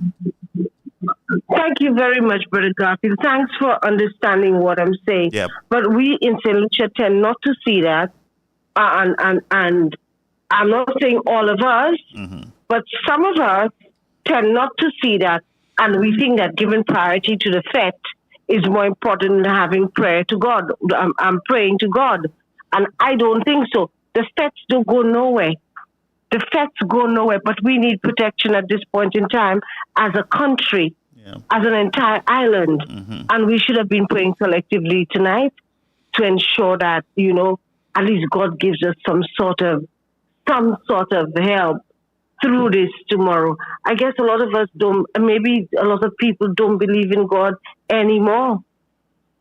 Thank you very much, Brother Garfield. Thanks for understanding what I'm saying. Yep. But we in St. Lucia tend not to see that. And I'm not saying all of us, but some of us tend not to see that. And we think that giving priority to the fete is more important than having prayer to God. I'm praying to God. And I don't think so. The fetes don't go nowhere. The fetes go nowhere, but we need protection at this point in time as a country, as an entire island. And we should have been praying collectively tonight to ensure that, at least God gives us some sort of help through this tomorrow. I guess a lot of us don't, maybe a lot of people don't believe in God anymore.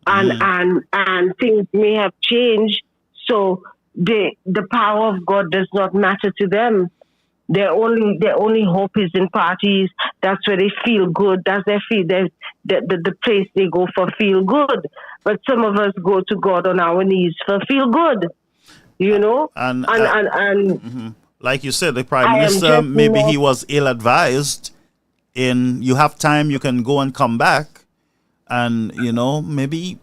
And things may have changed. So the power of God does not matter to them. Their only hope is in parties. That's where they feel good. That's their feel the place they go for feel good. But some of us go to God on our knees for feel good, you know. And And like you said, the prime I am minister, just maybe not. he was ill-advised in you have time, you can go and come back. And, maybe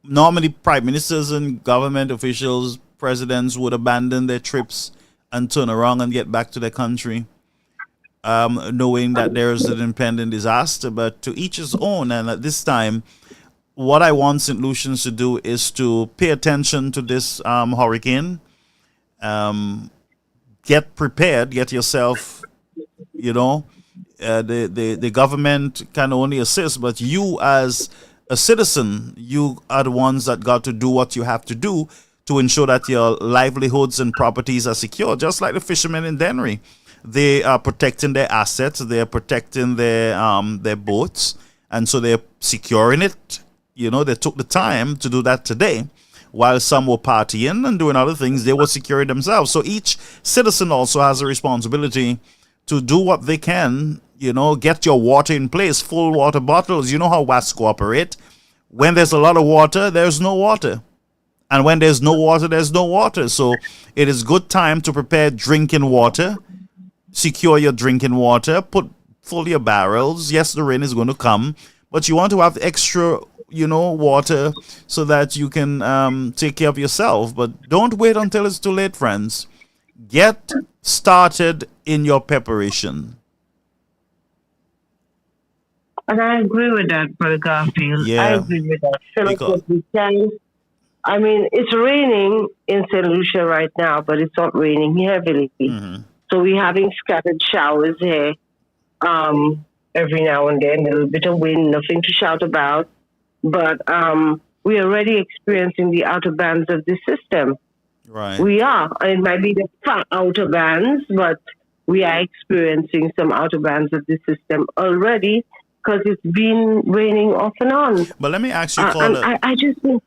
normally prime ministers and government officials, presidents would abandon their trips and turn around and get back to their country, knowing that there's an impending disaster. But to each his own. And at this time, what I want St. Lucians to do is to pay attention to this hurricane. Get prepared, get yourself, the government can only assist, but you as a citizen, you are the ones that got to do what you have to do to ensure that your livelihoods and properties are secure. Just like the fishermen in Dennery, they are protecting their assets, they are protecting their boats, and so they're securing it. They took the time to do that today. While some were partying and doing other things, they were securing themselves. So each citizen also has a responsibility to do what they can, get your water in place, full water bottles. You know how Wasco operate. When there's a lot of water, there's no water. And when there's no water, there's no water. So it is good time to prepare drinking water, secure your drinking water, put full your barrels. Yes, the rain is going to come, but you want to have extra, water so that you can take care of yourself. But don't wait until it's too late, friends. Get started in your preparation. And I agree with that, Brother Garfield. I Yeah, agree with that. Fill up because what we can. I mean, it's raining in St. Lucia right now, but it's not raining heavily. So we're having scattered showers here every now and then, a little bit of wind, nothing to shout about. But we're already experiencing the outer bands of the system. right. We are. And it might be the far outer bands, but we are experiencing some outer bands of the system already because it's been raining off and on. But let me ask you, And caller. I just think,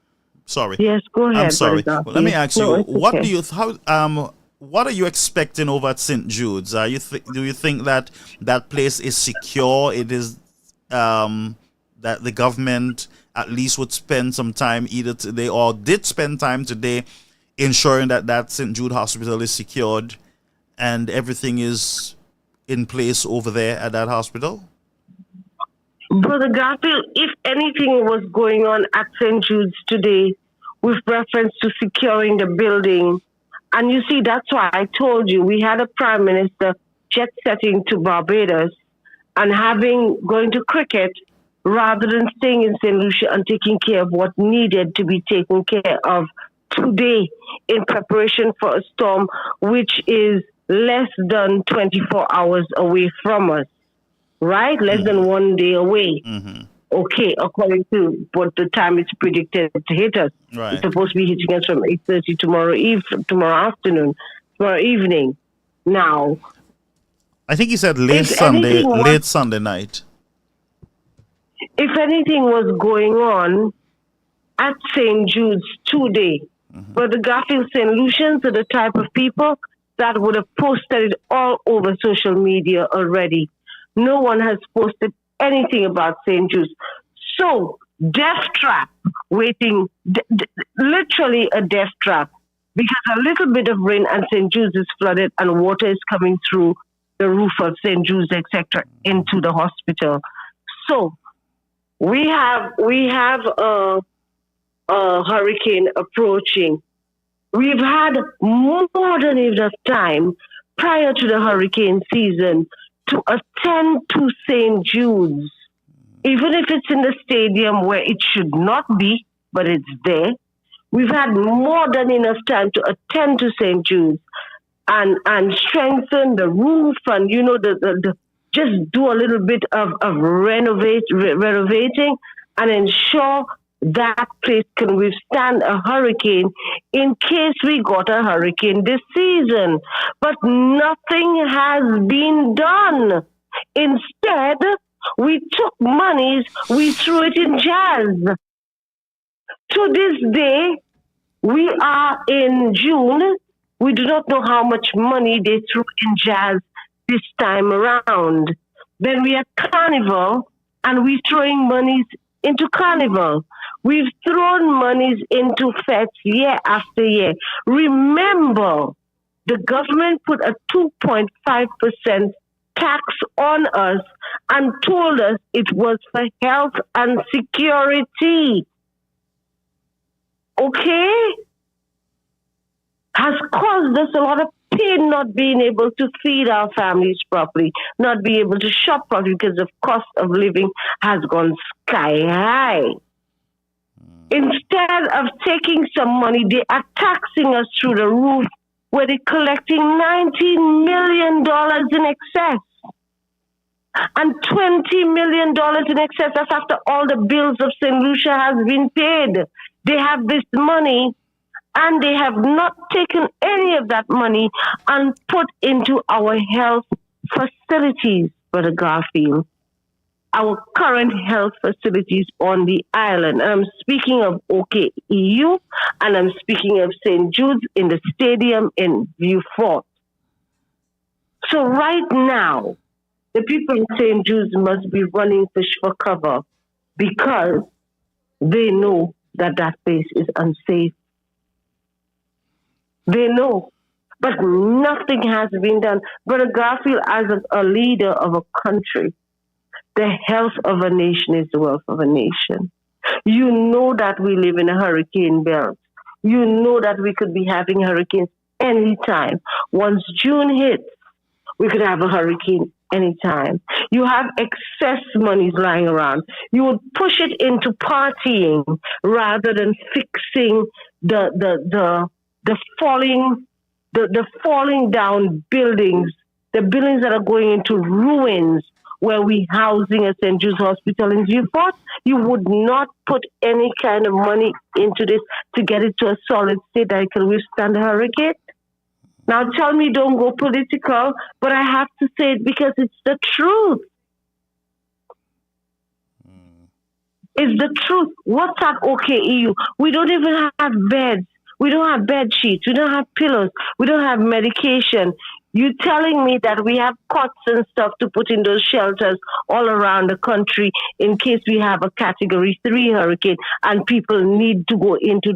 Sorry. yes, go ahead. I'm sorry. Brother Well, let me Garfield. ask you, No, it's what okay. do you what are you expecting over at St. Jude's? Do you think that that place is secure? It is that the government at least would spend some time either today or did spend time today ensuring that St. Jude Hospital is secured and everything is in place over there at that hospital? Brother Garfield, if anything was going on at St. Jude's today with reference to securing the building, and you see, that's why I told you we had a prime minister jet setting to Barbados and going to cricket rather than staying in St. Lucia and taking care of what needed to be taken care of today in preparation for a storm which is less than 24 hours away from us, right? Less than 1 day away. Okay, according to what the time it's predicted to hit us. Right. It's supposed to be hitting us from 8:30 tomorrow afternoon, tomorrow evening. Now, I think he said if anything late Sunday night. if anything was going on at St. Jude's today, but the Garfield St. Lucians are the type of people that would have posted it all over social media already. No one has posted anything about St. Jude's. So, death trap waiting, literally a death trap, because a little bit of rain and St. Jude's is flooded and water is coming through the roof of St. Jude's, etc., into the hospital. So, we have a hurricane approaching. We've had more than enough time prior to the hurricane season to attend to St. Jude's, even if it's in the stadium where it should not be, but it's there. We've had more than enough time to attend to St. Jude's and strengthen the roof and, the just do a little bit of renovating and ensure that place can withstand a hurricane in case we got a hurricane this season. But nothing has been done. Instead, we took monies, we threw it in jazz. To this day, We are in June. We do not know how much money they threw in jazz this time around. Then we are Carnival, and we're throwing monies into Carnival. We've thrown monies into feds year after year. Remember, the government put a 2.5% tax on us and told us it was for health and security. Okay? Has caused us a lot of pain not being able to feed our families properly, not being able to shop properly because the cost of living has gone sky high. Instead of taking some money, they are taxing us through the roof where they're collecting $19 million in excess. And $20 million in excess. That's after all the bills of St. Lucia has been paid. They have this money and they have not taken any of that money and put into our health facilities, Brother Garfield. Our current health facilities on the island. And I'm speaking of OKEU, and I'm speaking of St. Jude's in the stadium in Vieux Fort. So right now, the people in St. Jude's must be running for cover because they know that that place is unsafe. They know. But nothing has been done. Brother Garfield, as a leader of a country, the health of a nation is the wealth of a nation. You know that we live in a hurricane belt. You know that we could be having hurricanes anytime. Once June hits, we could have a hurricane anytime. You have excess monies lying around. You would push it into partying rather than fixing the falling down buildings, the buildings that are going into ruins where we housing at St. Jude's Hospital in Vieux Fort. You would not put any kind of money into this to get it to a solid state that it can withstand a hurricane. Now tell me don't go political, but I have to say it because it's the truth. It's the truth. What's at OKEU? We don't even have beds. We don't have bed sheets. We don't have pillows. We don't have medication. You're telling me that we have cots and stuff to put in those shelters all around the country in case we have a Category 3 hurricane and people need to go into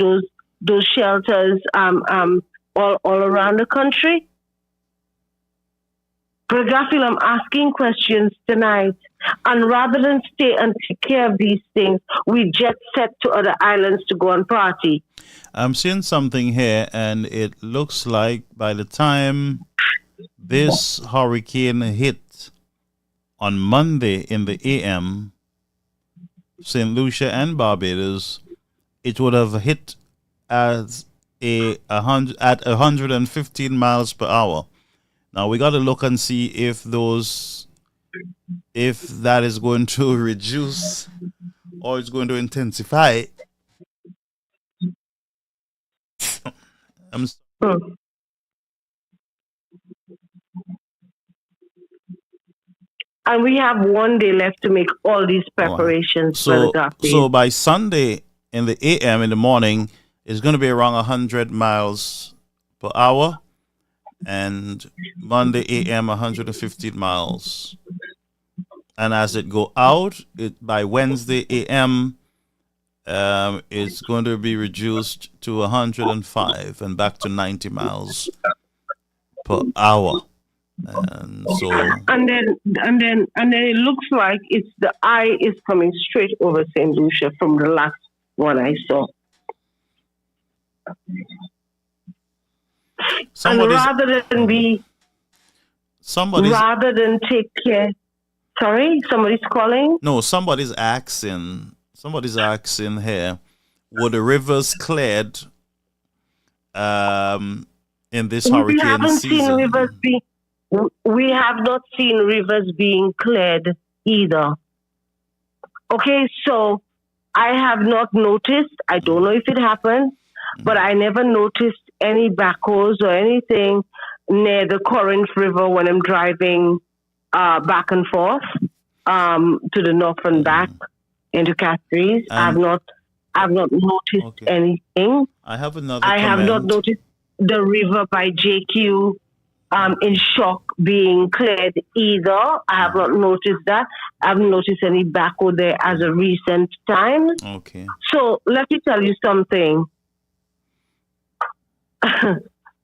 those shelters all around the country? Brother Garfield, I'm asking questions tonight. And rather than stay and take care of these things, we jet set to other islands to go and party. I'm seeing something here, and it looks like by the time this hurricane hit on Monday in the AM, St. Lucia and Barbados, it would have hit as at 115 miles per hour. Now we got to look and see if that is going to reduce or it's going to intensify. And we have one day left to make all these preparations. So by Sunday in the AM in the morning, it's going to be around 100 miles per hour. And Monday AM 115 miles. And as it go out, by Wednesday AM, it's going to be reduced to 105 and back to 90 miles per hour. And then it looks like the eye is coming straight over St. Lucia from the last one I saw. And rather than take care. Sorry, somebody's calling? No, somebody's asking here, were the rivers cleared in this hurricane season? We have not seen rivers being cleared either. Okay, so I have not noticed. I don't know if it happened, but I never noticed any backhoes or anything near the Corinth River when I'm driving back and forth to the north and back into Castries. I I've not noticed Okay. anything. I have another I have not comment. noticed the river by JQ in shock being cleared either. I have not noticed that. I haven't noticed any backhoe there as a recent time. Okay. So let me tell you something.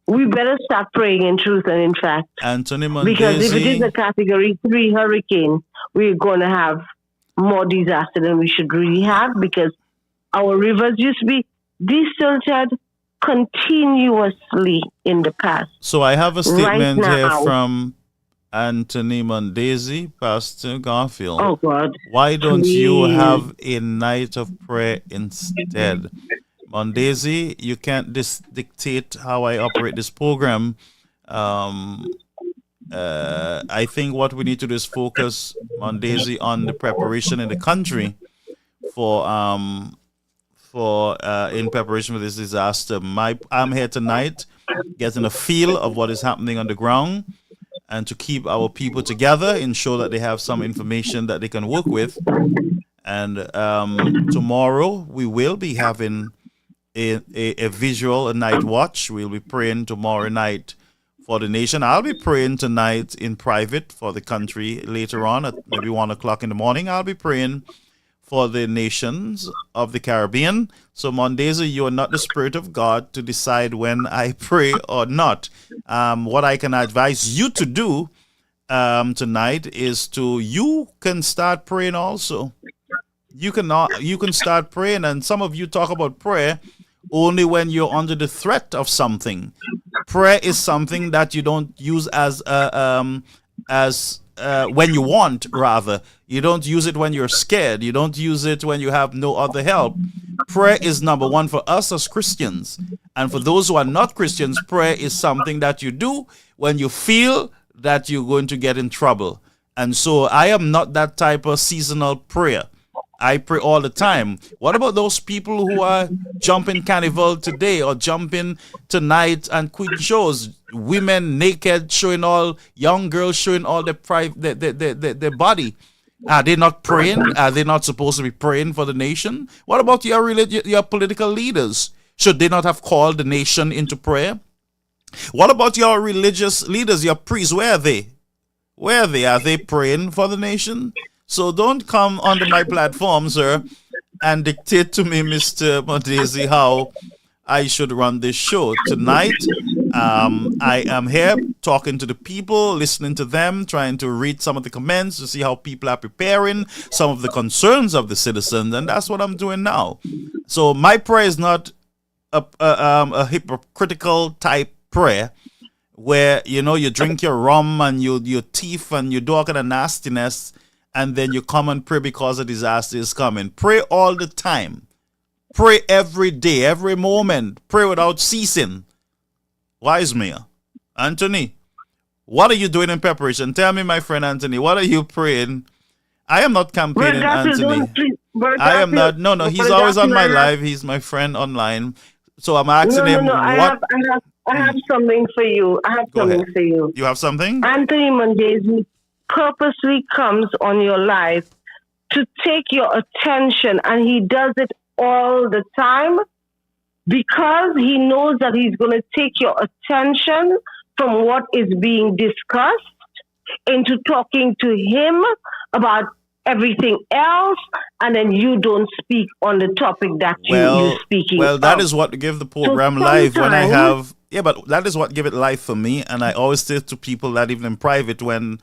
We better start praying in truth and in fact. Anthony Because if it is a Mondesi. category 3 hurricane, we're going to have more disaster than we should really have because our rivers used to be desilted continuously in the past. So I have a Right statement here now, from Anthony Mondesi, Pastor Garfield. oh God, Why don't you please. have a night of prayer instead? Mondesi, you can't dictate how I operate this program. Um, I think what we need to do is focus, Mondesi, on the preparation in the country for in preparation for this disaster. I'm here tonight getting a feel of what is happening on the ground and to keep our people together, ensure that they have some information that they can work with. And tomorrow we will be having a visual, a night watch. We'll be praying tomorrow night for the nation. I'll be praying tonight in private for the country later on at maybe 1 o'clock in the morning. I'll be praying for the nations of the Caribbean. So, Mondesi, you are not the Spirit of God to decide when I pray or not. What I can advise you to do tonight is you can start praying also. You can start praying, and some of you talk about prayer only when you're under the threat of something. Prayer is something that you don't use as when you want, rather. You don't use it when you're scared. You don't use it when you have no other help. Prayer is number one for us as Christians. And for those who are not Christians, prayer is something that you do when you feel that you're going to get in trouble. And so I am not that type of seasonal prayer. I pray all the time. What about those people who are jumping carnival today or jumping tonight and quit shows? Women naked, showing all, young girls showing all their body. Are they not praying? Are they not supposed to be praying for the nation? What about your political leaders? Should they not have called the nation into prayer? What about your religious leaders, your priests? Where are they? Where are they? Are they praying for the nation? So don't come onto my platform, sir, and dictate to me, Mr. Mondesi, how I should run this show. Tonight, I am here talking to the people, listening to them, trying to read some of the comments to see how people are preparing, some of the concerns of the citizens, and that's what I'm doing now. So my prayer is not a hypocritical type prayer where, you drink your rum and you thief and you do all kind of nastiness, and then you come and pray because a disaster is coming. Pray all the time. Pray every day, every moment. Pray without ceasing. Wise Mayor. Anthony, what are you doing in preparation? Tell me, my friend Anthony, what are you praying? I am not campaigning, Anthony. I am not. No, he's always on my live. He's my friend online. So I'm asking him No. what. I have something for you. Go ahead. You have something? Anthony Mondesi purposely comes on your life to take your attention, and he does it all the time because he knows that he's going to take your attention from what is being discussed into talking to him about everything else, and then you don't speak on the topic that you're speaking Well, that of. is what give the program life when I have... Yeah, but that is what give it life for me, and I always say to people that even in private, when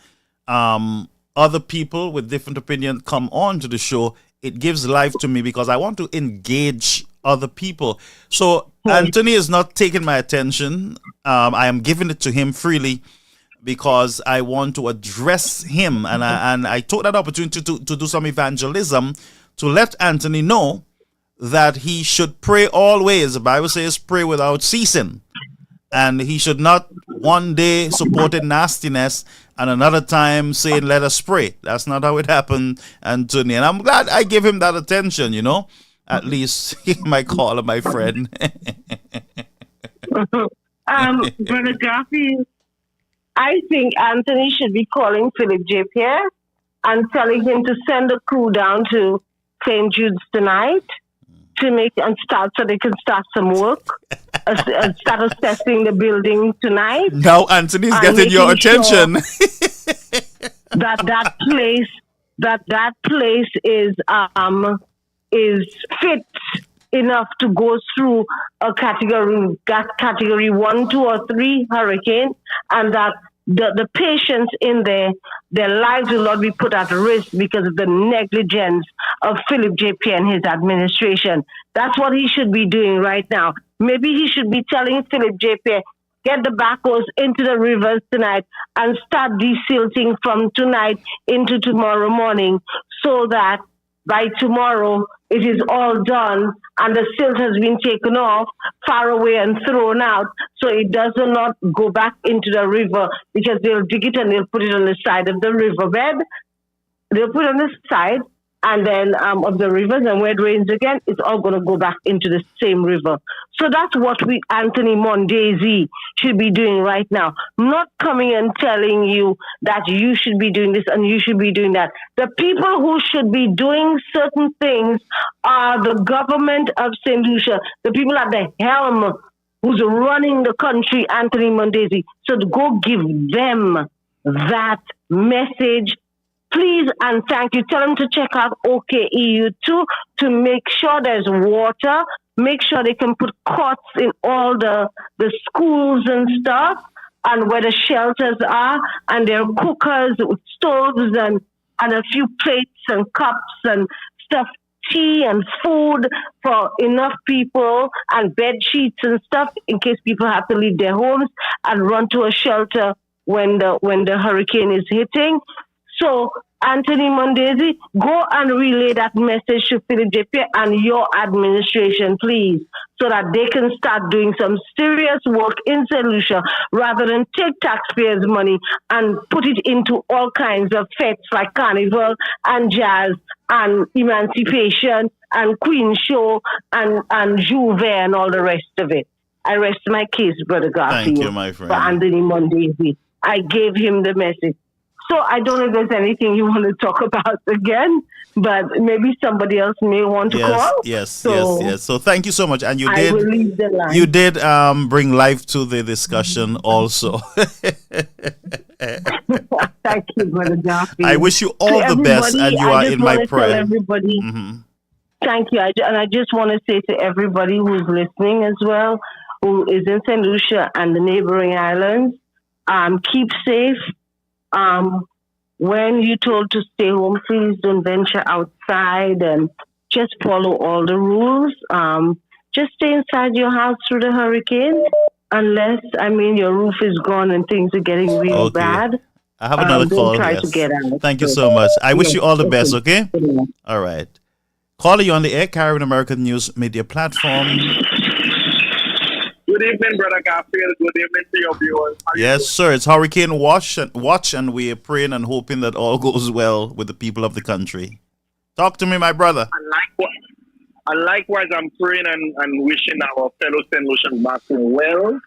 other people with different opinions come on to the show, it gives life to me because I want to engage other people. So Anthony is not taking my attention. I am giving it to him freely because I want to address him, and I took that opportunity to do some evangelism to let Anthony know that he should pray always. The Bible says pray without ceasing. And he should not one day support nastiness and another time saying, let us pray. That's not how it happened, Anthony. And I'm glad I give him that attention, At least he might call him my friend. Brother Garfield, I think Anthony should be calling Philip J. Pierre and telling him to send a crew down to St. Jude's tonight to make and start so they can start some work, start assessing the building tonight. Now Anthony's and getting your making sure attention. that place is fit enough to go through a category 1, 2, or 3 hurricane, and that the patients in there, their lives will not be put at risk because of the negligence of Philip J. Pierre and his administration. That's what he should be doing right now. Maybe he should be telling Philip J. Pierre, get the backhoes into the rivers tonight and start desilting from tonight into tomorrow morning, so that by tomorrow it is all done and the silt has been taken off, far away and thrown out, so it does not go back into the river, because they'll dig it and they'll put it on the side of the riverbed. They'll put it on the side and then of the rivers, and where it rains again, it's all going to go back into the same river. So that's what Anthony Mondesi should be doing right now. Not coming and telling you that you should be doing this and you should be doing that. The people who should be doing certain things are the government of St. Lucia, the people at the helm who's running the country, Anthony Mondesi. So to go give them that message, please and thank you. Tell them to check out OKEU2 to make sure there's water, make sure they can put cots in all the schools and stuff, and where the shelters are, and their cookers, stoves, and a few plates and cups and stuff, tea and food for enough people, and bed sheets and stuff in case people have to leave their homes and run to a shelter when the hurricane is hitting. So, Anthony Mondesi, go and relay that message to Philip J. Pierre and your administration, please, so that they can start doing some serious work in St. Lucia rather than take taxpayers' money and put it into all kinds of fetes like Carnival and Jazz and Emancipation and Queen Show and Juve and all the rest of it. I rest my case, Brother Garfield. Thank you, my friend. For Anthony Mondesi. I gave him the message. So I don't know if there's anything you want to talk about again, but maybe somebody else may want to call. Yes. So thank you so much, and I will leave the line. you did bring life to the discussion also. Thank you, Brother Garfield. I wish you all the best, and you are in my prayer. Everybody, thank you, and I just want to say to everybody who's listening as well, who is in St. Lucia and the neighboring islands, keep safe. When you're told to stay home, please don't venture outside and just follow all the rules. Just stay inside your house through the hurricane, unless, your roof is gone and things are getting really bad. I have another call. Don't try to get out. Thank you so much. I wish you all the best, okay? All right. Caller, you on the air, Caribbean American News Media Platform. Good evening, Brother Garfield. Good evening to your viewers. Yes, sir. It's Hurricane Watch, and we are praying and hoping that all goes well with the people of the country. Talk to me, my brother. And likewise, I'm praying and wishing our fellow St. Lucians back well.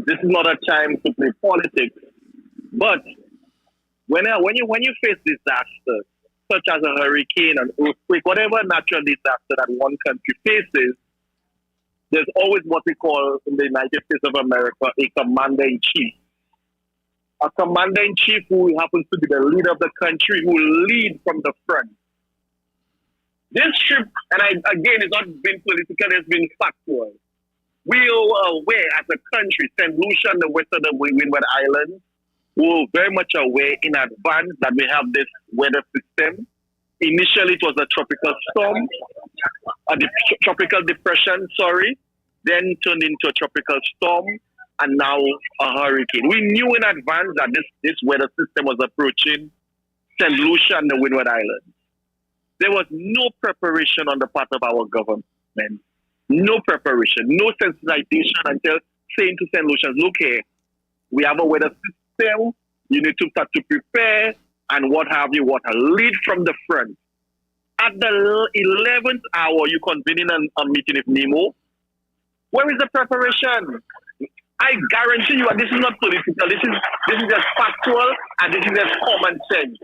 This is not a time to play politics, but when you face disasters such as a hurricane, an earthquake, whatever natural disaster that one country faces, there's always what we call in the United States of America a commander-in-chief. A commander-in-chief who happens to be the leader of the country, who will lead from the front. This trip, again, it's not been political, it's been factual. We are aware as a country, St. Lucia and the west of the Windward Islands, we were very much aware in advance that we have this weather system. Initially, it was a tropical storm, tropical depression, then turned into a tropical storm, and now a hurricane. We knew in advance that this weather system was approaching St. Lucia and the Windward Islands. There was no preparation on the part of our government. No preparation, no sensitization until saying to St. Lucians, look here, we have a weather system, you need to start to prepare, and what have you, lead from the front. At the 11th hour, you convening a meeting with Nemo. Where is the preparation? I guarantee you, and this is not political, this is just factual, and this is just common sense.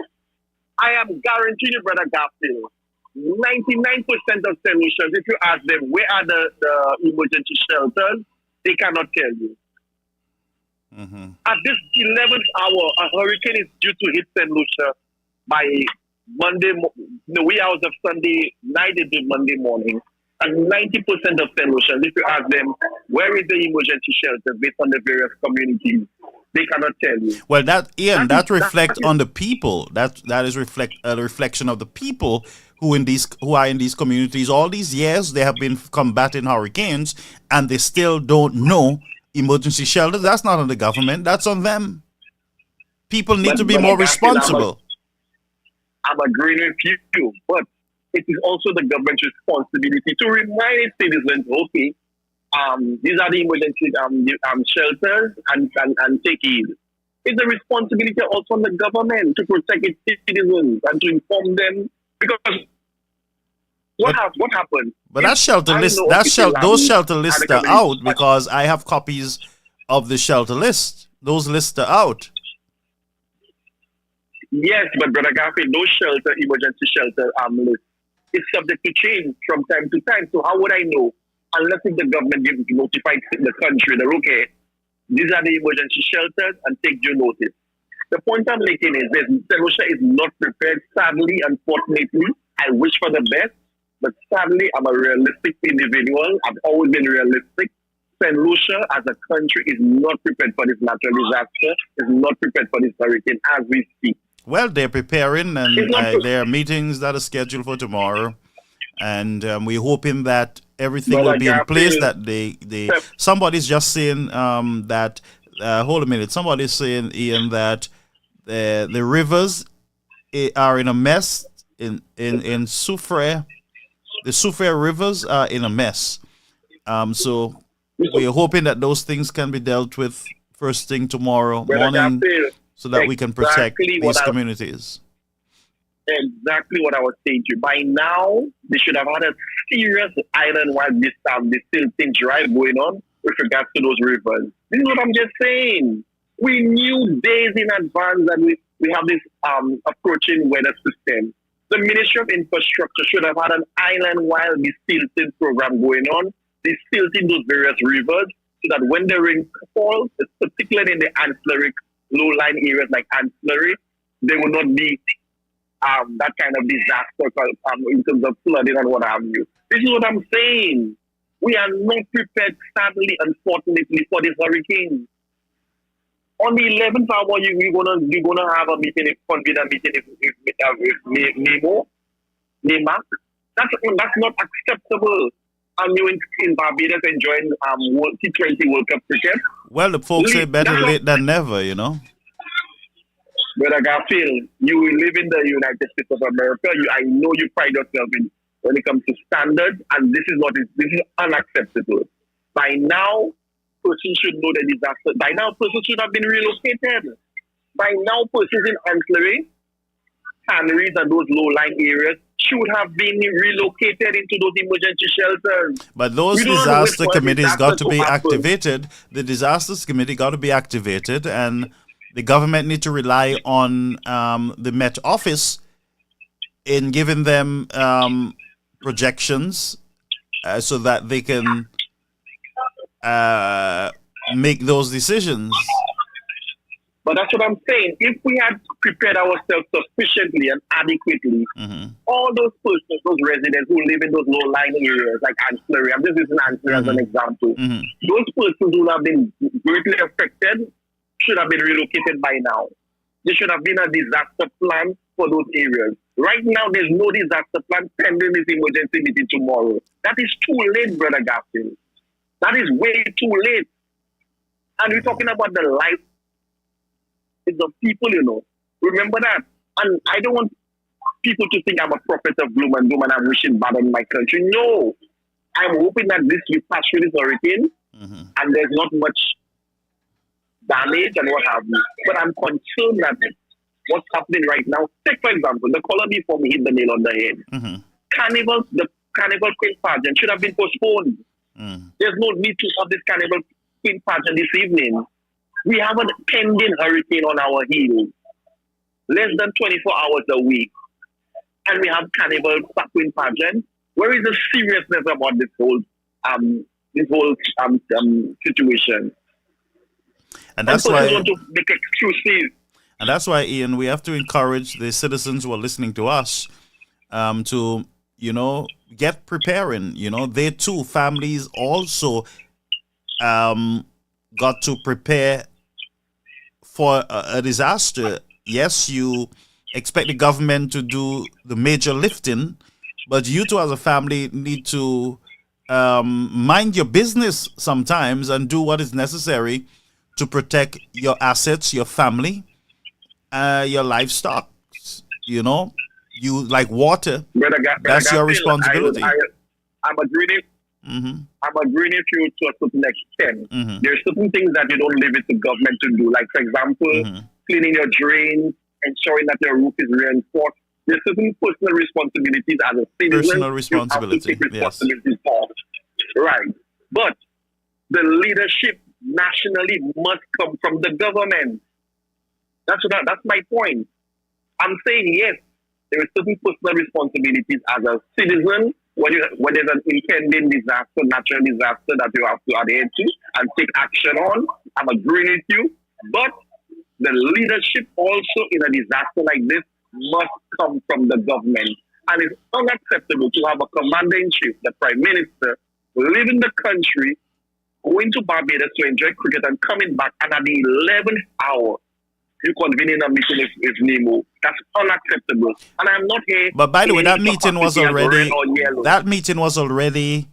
I am guaranteeing you, Brother Garfield, 99% of St. Lucians, if you ask them where are the emergency shelters, they cannot tell you. At this 11th hour, a hurricane is due to hit St. Lucia by Monday, the wee hours of Sunday night into Monday morning. And 90% of St. Lucians, if you ask them where is the emergency shelter based on the various communities, they cannot tell you. Well, that reflects on the people. That is a reflection of the people who are in these communities. All these years they have been combating hurricanes, and they still don't know emergency shelters. That's not on the government. That's on them. People need to be more responsible. I'm agreeing with you, but it is also the government's responsibility to remind its citizens, okay, these are the emergency shelters and take heed. It's a responsibility also on the government to protect its citizens and to inform them, because what happened? But that shelter list, those shelter lists are out, because I have copies of the shelter list. Those lists are out. Yes, but Brother Garfield, those emergency shelter lists is subject to change from time to time. So how would I know? Unless if the government notified the country that, okay, these are the emergency shelters and take due notice. The point I'm making is that St. Lucia is not prepared. Sadly, unfortunately, I wish for the best, but sadly, I'm a realistic individual. I've always been realistic. St. Lucia as a country is not prepared for this natural disaster, is not prepared for this hurricane as we speak. Well, they're preparing, and there are meetings that are scheduled for tomorrow, and we're hoping that everything will be in place. That somebody's just saying that. Hold a minute. Somebody's saying, Ian, that the rivers are in a mess in Soufrière. The Soufrière rivers are in a mess. So we're hoping that those things can be dealt with first thing tomorrow morning, so that we can protect these communities. Exactly what I was saying to you. By now, they should have had a serious island-wide this silting drive going on with regards to those rivers. This is what I'm just saying. We knew days in advance that we have this approaching weather system. The Ministry of Infrastructure should have had an island-wide desilting program going on, desilting those various rivers, so that when the rain falls, particularly in the ancillary low-lying areas like ancillary, there will not be that kind of disaster in terms of flooding and what have you. This is what I'm saying. We are not prepared, sadly, unfortunately, for this hurricane. On the 11th hour, you're gonna have a meeting, convene a meeting with Nemo. That's not acceptable. You in Barbados enjoying T20 World Cup cricket. Well, the folks say better late than never, you know. Brother Garfield, you live in the United States of America. I know you pride yourself in when it comes to standards, and this is unacceptable. By now, persons should know the disaster. By now, persons should have been relocated. By now, persons in ancillary, tanneries, and those low-lying areas should have been relocated into those emergency shelters. But those disaster committees got to be activated. The disasters committee got to be activated, and the government need to rely on the Met Office in giving them projections so that they can make those decisions. But that's what I'm saying. If we had prepared ourselves sufficiently and adequately, all those persons, those residents who live in those low-lying areas like ancillary, I'm just using ancillary as an example, those persons who have been greatly affected should have been relocated by now. There should have been a disaster plan for those areas. Right now, there's no disaster plan pending this emergency meeting tomorrow. That is too late, Brother Garfield. That is way too late. And we're talking about the life of people, you know. Remember that. And I don't want people to think I'm a prophet of gloom and doom and I'm wishing bad on my country. No. I'm hoping that we pass through this hurricane and there's not much damage and what have you. But I'm concerned that what's happening right now, take for example, the color before me hit the nail on the head. The carnival queen pageant should have been postponed. There's no need to have this carnival queen pageant this evening. We have a pending hurricane on our heels, less than 24 hours a week. and we have Carnival Queen pageant. Where is the seriousness about this whole situation? And that's Some persons why want to make excuses. And that's why, Ian, we have to encourage the citizens who are listening to us to, get preparing. They too, families also got to prepare for a disaster. Yes, you expect the government to do the major lifting, but you too, as a family, need to mind your business sometimes and do what is necessary to protect your assets, your family, your livestock. You like water. That's your responsibility. I'm agreeing. I'm agreeing with you to a certain extent. There are certain things that you don't leave it to government to do. Like, for example, cleaning your drains, ensuring that your roof is reinforced. There's certain personal responsibilities as a citizen. Personal responsibility. You have to take responsibilities for. Right. But the leadership nationally must come from the government. That's my point. I'm saying yes, there are certain personal responsibilities as a citizen when there's an impending disaster, natural disaster that you have to adhere to and take action on. I'm agreeing with you. But the leadership also in a disaster like this must come from the government. And it's unacceptable to have a commander-in-chief, the prime minister, leaving the country, going to Barbados to enjoy cricket and coming back, and at the 11th hour, you convening a meeting with Nemo. That's unacceptable. And I'm not here. But by the way, that meeting was already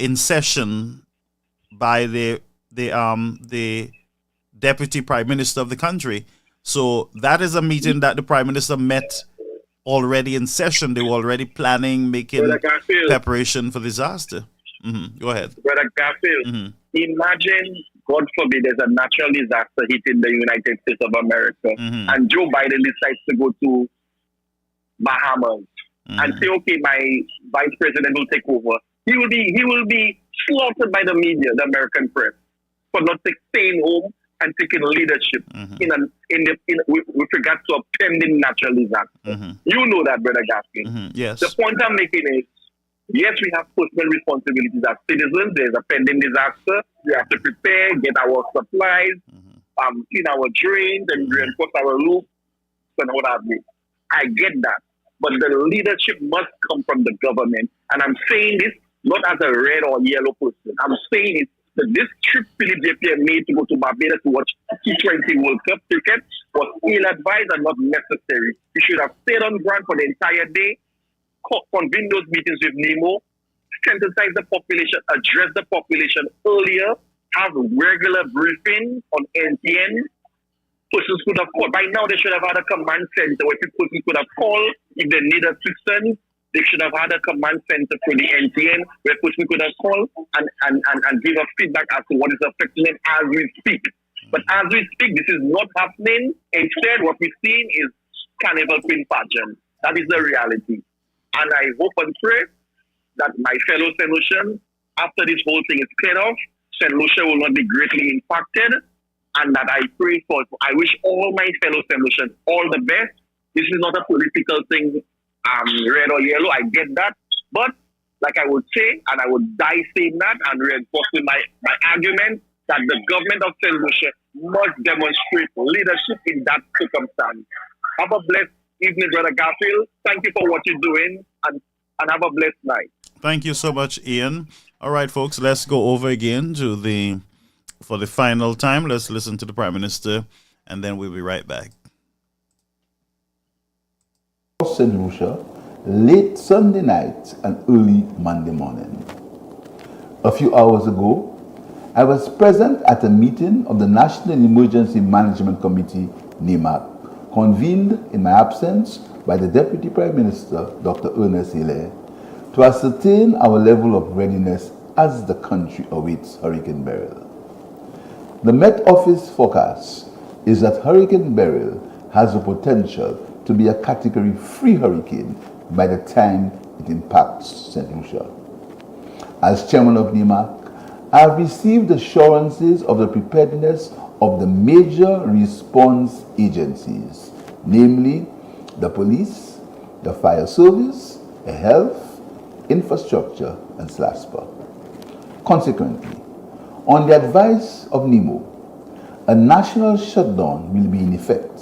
in session by the deputy prime minister of the country. So that is a meeting that the prime minister met already in session. They were already planning, making preparation for disaster. Go ahead. Brother Garfield, imagine, God forbid, there's a natural disaster hitting the United States of America, and Joe Biden decides to go to Bahamas and say, okay, my vice president will take over. He will be slaughtered by the media, the American press, for not staying home and taking leadership with regards to a pending natural disaster. You know that, Brother Garfield. Yes. The point I'm making is, yes, we have personal responsibilities as citizens. There's a pending disaster. We have to prepare, get our supplies, clean our drains, and reinforce our roofs and what have you. I get that. But the leadership must come from the government. And I'm saying this not as a red or yellow person. I'm saying it that this trip Philip J.P. made to go to Barbados to watch T20 World Cup cricket was ill-advised and not necessary. He should have stayed on ground for the entire day, convene those meetings with Nemo, sensitize the population, address the population earlier, have regular briefing on NTN. Persons could have called. By now, they should have had a command center where people could have called if they need assistance. They should have had a command center for the NTN where persons could have called and give us feedback as to what is affecting them as we speak. But as we speak, this is not happening. Instead, what we're seeing is Carnival Queen pageant. That is the reality. And I hope and pray that my fellow St. Lucians, after this whole thing is cleared off, St. Lucia will not be greatly impacted. And that I wish all my fellow St. Lucians all the best. This is not a political thing, red or yellow. I get that. But like I would say, and I would die saying that and reinforcing my argument, that the government of St. Lucia must demonstrate leadership in that circumstance. Have a blessed evening, Brother Garfield. Thank you for what you're doing, and have a blessed night. Thank you so much, Ian. All right, folks, let's go over again for the final time. Let's listen to the Prime Minister, and then we'll be right back. St. Lucia, late Sunday night and early Monday morning. A few hours ago, I was present at a meeting of the National Emergency Management Committee, NEMAC, convened in my absence by the Deputy Prime Minister, Dr. Ernest Hilaire, to ascertain our level of readiness as the country awaits Hurricane Beryl. The Met Office forecast is that Hurricane Beryl has the potential to be a Category 3 hurricane by the time it impacts St. Lucia. As chairman of NEMAC, I have received assurances of the preparedness of the major response agencies, namely the police, the fire service, health, infrastructure, and SLASPA. Consequently, on the advice of NEMO, a national shutdown will be in effect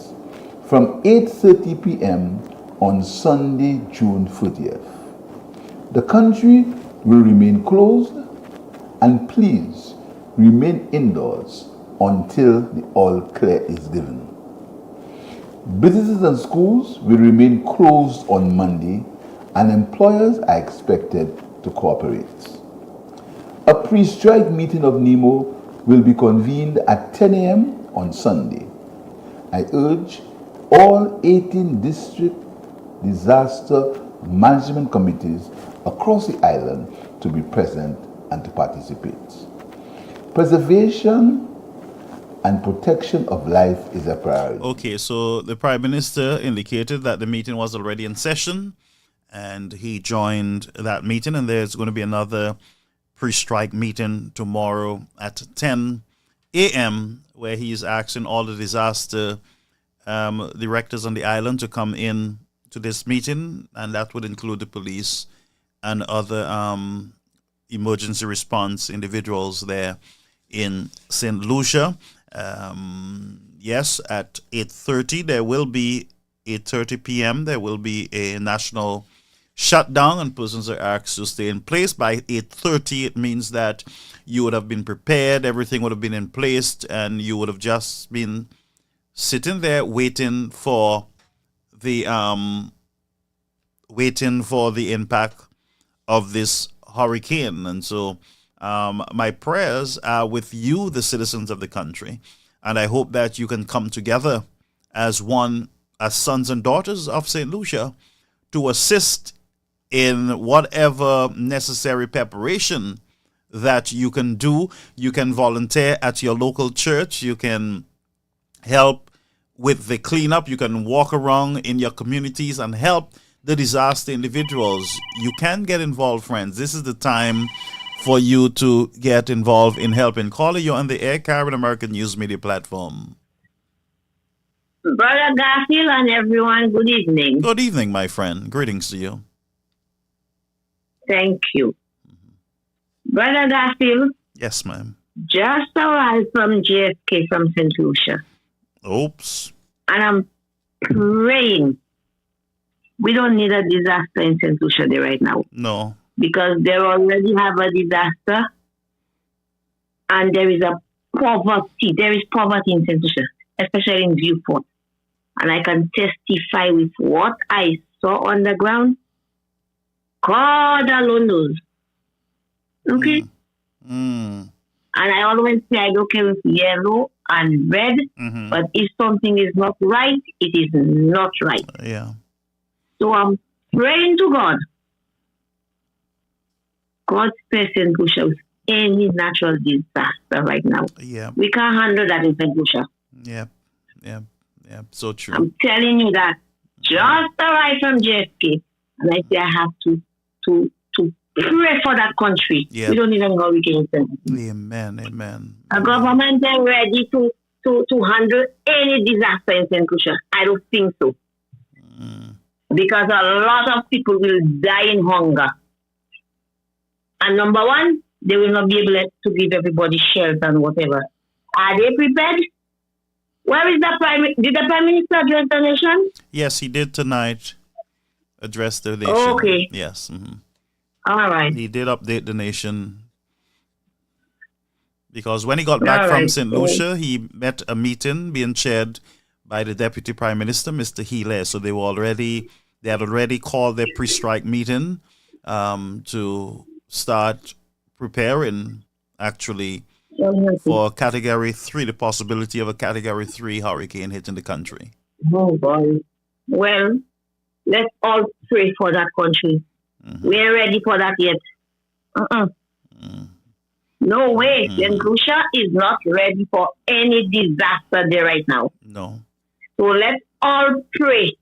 from 8:30 p.m. on Sunday, June 30th. The country will remain closed, and please remain indoors until the all clear is given. Businesses and schools will remain closed on Monday, and employers are expected to cooperate. A pre-strike meeting of NEMO will be convened at 10 a.m. on Sunday. I urge all 18 district disaster management committees across the island to be present and to participate. Preservation and protection of life is a priority. Okay, so the Prime Minister indicated that the meeting was already in session and he joined that meeting, and there's going to be another pre-strike meeting tomorrow at 10 a.m. where he's asking all the disaster directors on the island to come in to this meeting, and that would include the police and other emergency response individuals there in St. Lucia. Yes, at 8:30 there will be 8:30 p.m. there will be a national shutdown, and persons are asked to stay in place. By 8:30, it means that you would have been prepared, everything would have been in place, and you would have just been sitting there waiting for the impact of this hurricane. And so my prayers are with you, the citizens of the country, and I hope that you can come together as one, as sons and daughters of St. Lucia, to assist in whatever necessary preparation that you can do. You can volunteer at your local church. You can help with the cleanup. You can walk around in your communities and help the disaster individuals. You can get involved, friends. This is the time for you to get involved in helping. Caller, you're on the air, Caribbean American News Media Platform. Brother Garfield and everyone, good evening. Good evening, my friend. Greetings to you. Thank you. Brother Garfield. Yes, ma'am. Just arrived from JFK from St. Lucia. Oops. And I'm praying we don't need a disaster in St. Lucia there right now. No. Because they already have a disaster and there is a poverty. There is poverty in St. Lucia, especially in Viewport. And I can testify with what I saw on the ground. God alone knows. Okay? Mm. And I always say I don't care if yellow and red, but if something is not right, it is not right. Yeah. So I'm praying to God. God spare St. Lucia with any natural disaster right now. Yeah. We can't handle that in St. Lucia. Yeah. So true. I'm telling you that. Just arrived from JFK, and I say I have to pray for that country. Yeah. We don't need any hurricane. Amen. The government is ready to handle any disaster in St. Lucia. I don't think so. Because a lot of people will die in hunger. And number one, they will not be able to give everybody shelter and whatever. Are they prepared? Where is did the Prime Minister address the nation? Yes, he did tonight address the nation. Okay. Yes. All right. He did update the nation. Because when he got back from St. Lucia, he met a meeting being chaired by the Deputy Prime Minister, Mr. Healy. So they had already called their pre-strike meeting to start preparing, actually, for Category 3, the possibility of a Category 3 hurricane hitting the country. Oh, boy. Well, let's all pray for that country. We ain't ready for that yet. No way. St. Lucia is not ready for any disaster there right now. No. So let's all pray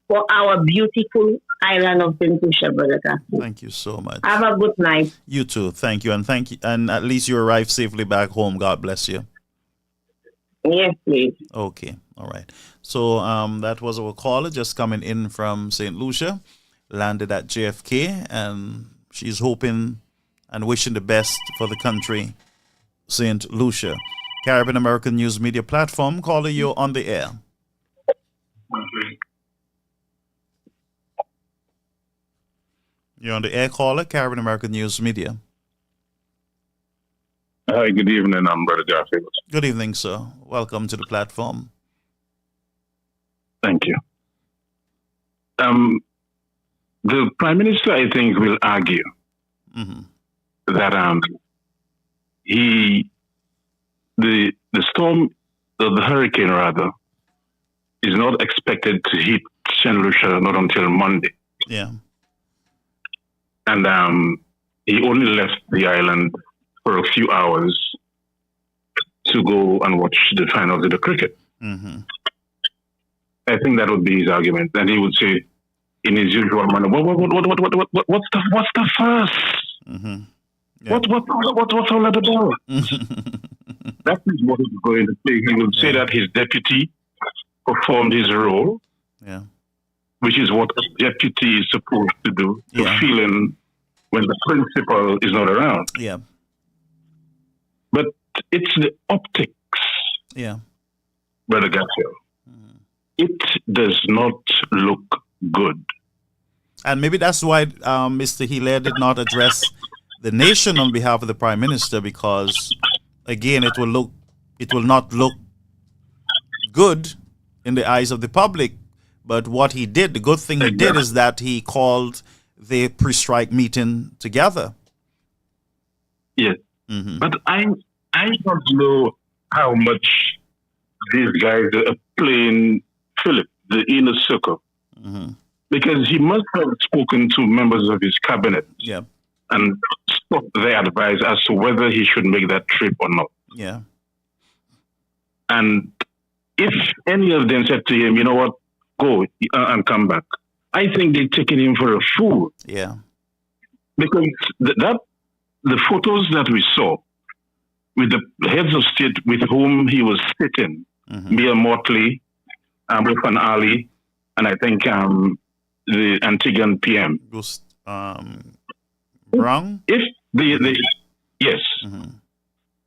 for our beautiful island of St. Lucia, Brother Cassie. Thank you so much. Have a good night. You too. Thank you. And at least you arrived safely back home. God bless you. Yes, please. Okay. All right. So that was our caller just coming in from St. Lucia, landed at JFK, and she's hoping and wishing the best for the country, St. Lucia. Caribbean American News Media Platform, caller, you're on the air. You're on the air, caller, Caribbean American News Media. Hi, good evening. I'm Brother Garfield. Good evening, sir. Welcome to the platform. Thank you. The Prime Minister, I think, will argue that the storm, the hurricane rather, is not expected to hit St. Lucia not until Monday. Yeah. And he only left the island for a few hours to go and watch the finals of the cricket. I think that would be his argument, and he would say, in his usual manner, what's the fuss? Yeah. What's all that about? That is what he's going to say. He will say that his deputy performed his role, which is what a deputy is supposed to do, to fill in when the principal is not around. Yeah. But it's the optics, Brother Garfield. It does not look good. And maybe that's why Mr. Hilaire did not address the nation on behalf of the Prime Minister, because, again, it will not look good in the eyes of the public. But what he did, the good thing he did, is that he called the pre-strike meeting together. Yes. But I don't know how much these guys are playing Philip, the inner circle, because he must have spoken to members of his cabinet and sought their advice as to whether he should make that trip or not. Yeah. And if any of them said to him, you know what, go and come back, I think they've taken him for a fool. Yeah. Because the photos that we saw with the heads of state with whom he was sitting, Mia Motley, Wilfan Ali, and I think the Antiguan PM. Brown? If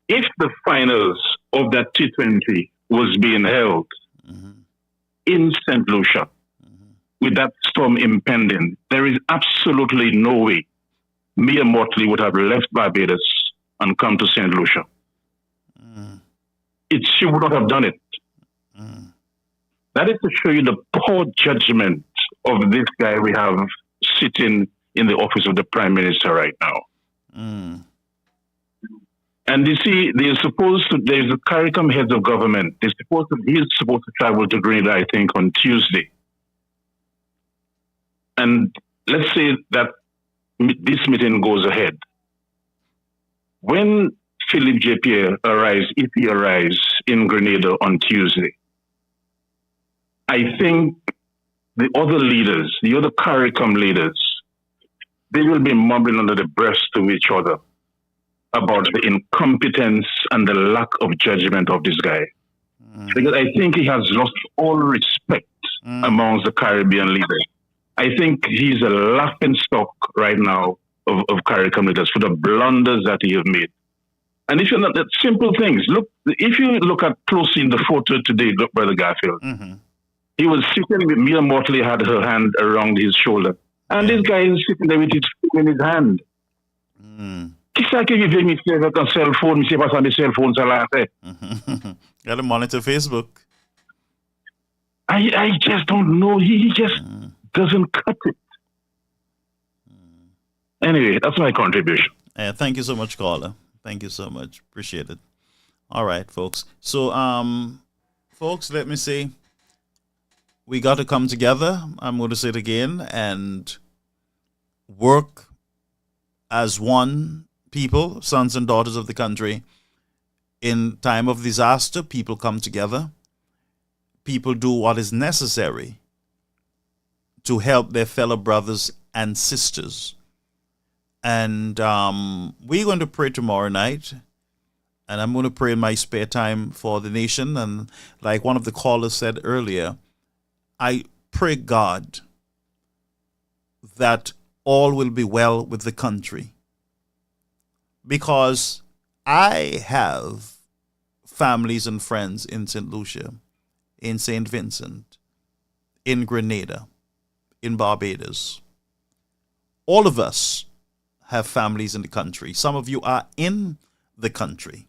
if the finals of that T20 was being held in St. Lucia with that storm impending, there is absolutely no way Mia Motley would have left Barbados and come to St. Lucia. She would not have done it. That is to show you the poor judgment of this guy we have sitting in the office of the Prime Minister right now. And you see, there's a CARICOM heads of government. He's supposed to travel to Grenada, I think, on Tuesday. And let's say that this meeting goes ahead. When Philip J. Pierre arrives, if he arrives in Grenada on Tuesday, I think the other leaders, the other CARICOM leaders, they will be mumbling under the breath to each other about the incompetence and the lack of judgment of this guy. Because I think he has lost all respect amongst the Caribbean leaders. I think he's a laughing stock right now of CARICOM leaders for the blunders that he has made. And if you're not at simple things, look, if you look at closely in the photo today, Brother Garfield, he was sitting with Mia Motley, had her hand around his shoulder. And this guy is sitting there with his phone in his hand. Qu'est-ce qu'il veut me faire avec un cell phone? Je sais pas ça, mes cell phones, ça l'a fait. Gotta monitor Facebook. I just don't know. He just doesn't cut it. Anyway, that's my contribution. Thank you so much, caller. Thank you so much. Appreciate it. All right, folks. So, folks, let me see. We got to come together. I'm going to say it again and work as one people, sons and daughters of the country. In time of disaster, people come together. People do what is necessary to help their fellow brothers and sisters. And we're going to pray tomorrow night And I'm going to pray in my spare time for the nation. And like one of the callers said earlier, I pray God that all will be well with the country. Because I have families and friends in St. Lucia, in St. Vincent, in Grenada, in Barbados. All of us have families in the country. Some of you are in the country.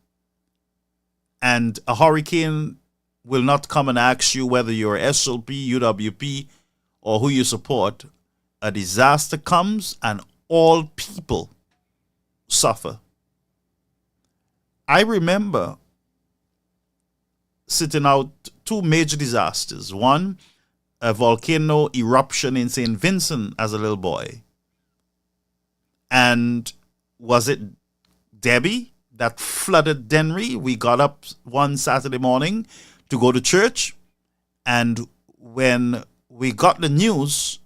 And a hurricane will not come and ask you whether you're SLP, UWP, or who you support. A disaster comes and all people suffer. I remember sitting out two major disasters. One, a volcano eruption in St. Vincent as a little boy. And was it Debbie that flooded Dennery? We got up one Saturday morning to go to church, and when we got the news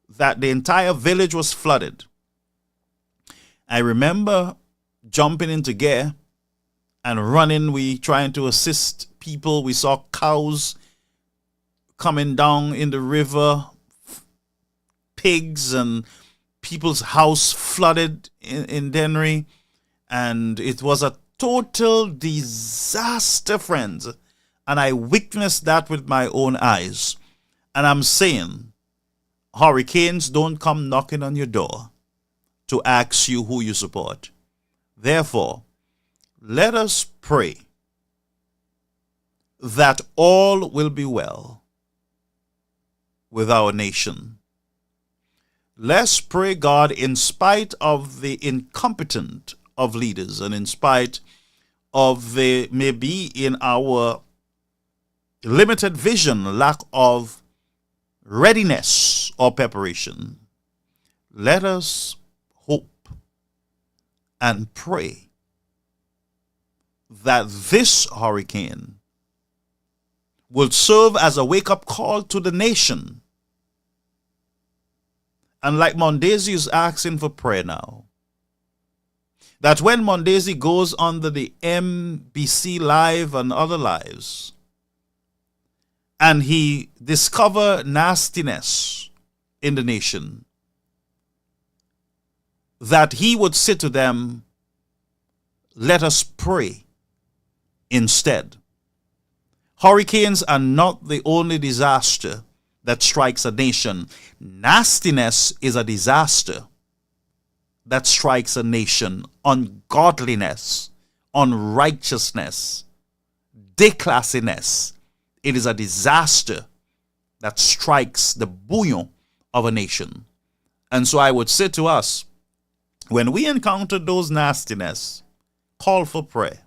that the entire village was flooded, I remember jumping into gear and running. We trying to assist people. We saw cows coming down in the river, pigs, and people's house flooded in Dennery. And it was a total disaster, friends. And I witnessed that with my own eyes. And I'm saying, hurricanes don't come knocking on your door to ask you who you support. Therefore, let us pray that all will be well with our nation. Let's pray, God, in spite of the incompetence of leaders and in spite of the, maybe in our limited vision, lack of readiness or preparation, let us hope and pray that this hurricane will serve as a wake-up call to the nation. And like Mondesi is asking for prayer now, that when Mondesi goes under the MBC Live and other lives, and he discover nastiness in the nation, that he would say to them, let us pray instead. Hurricanes are not the only disaster that strikes a nation. Nastiness is a disaster that strikes a nation. Ungodliness, unrighteousness, declassiness. It is a disaster that strikes the bouillon of a nation. And so I would say to us, when we encounter those nastiness, call for prayer.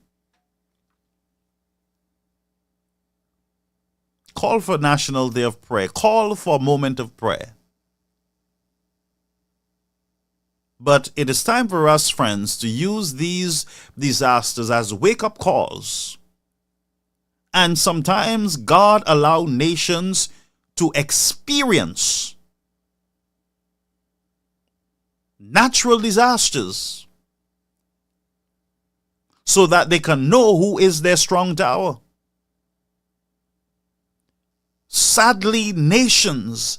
Call for National Day of Prayer. Call for a moment of prayer. But it is time for us, friends, to use these disasters as wake-up calls. And sometimes God allows nations to experience natural disasters so that they can know who is their strong tower. Sadly, nations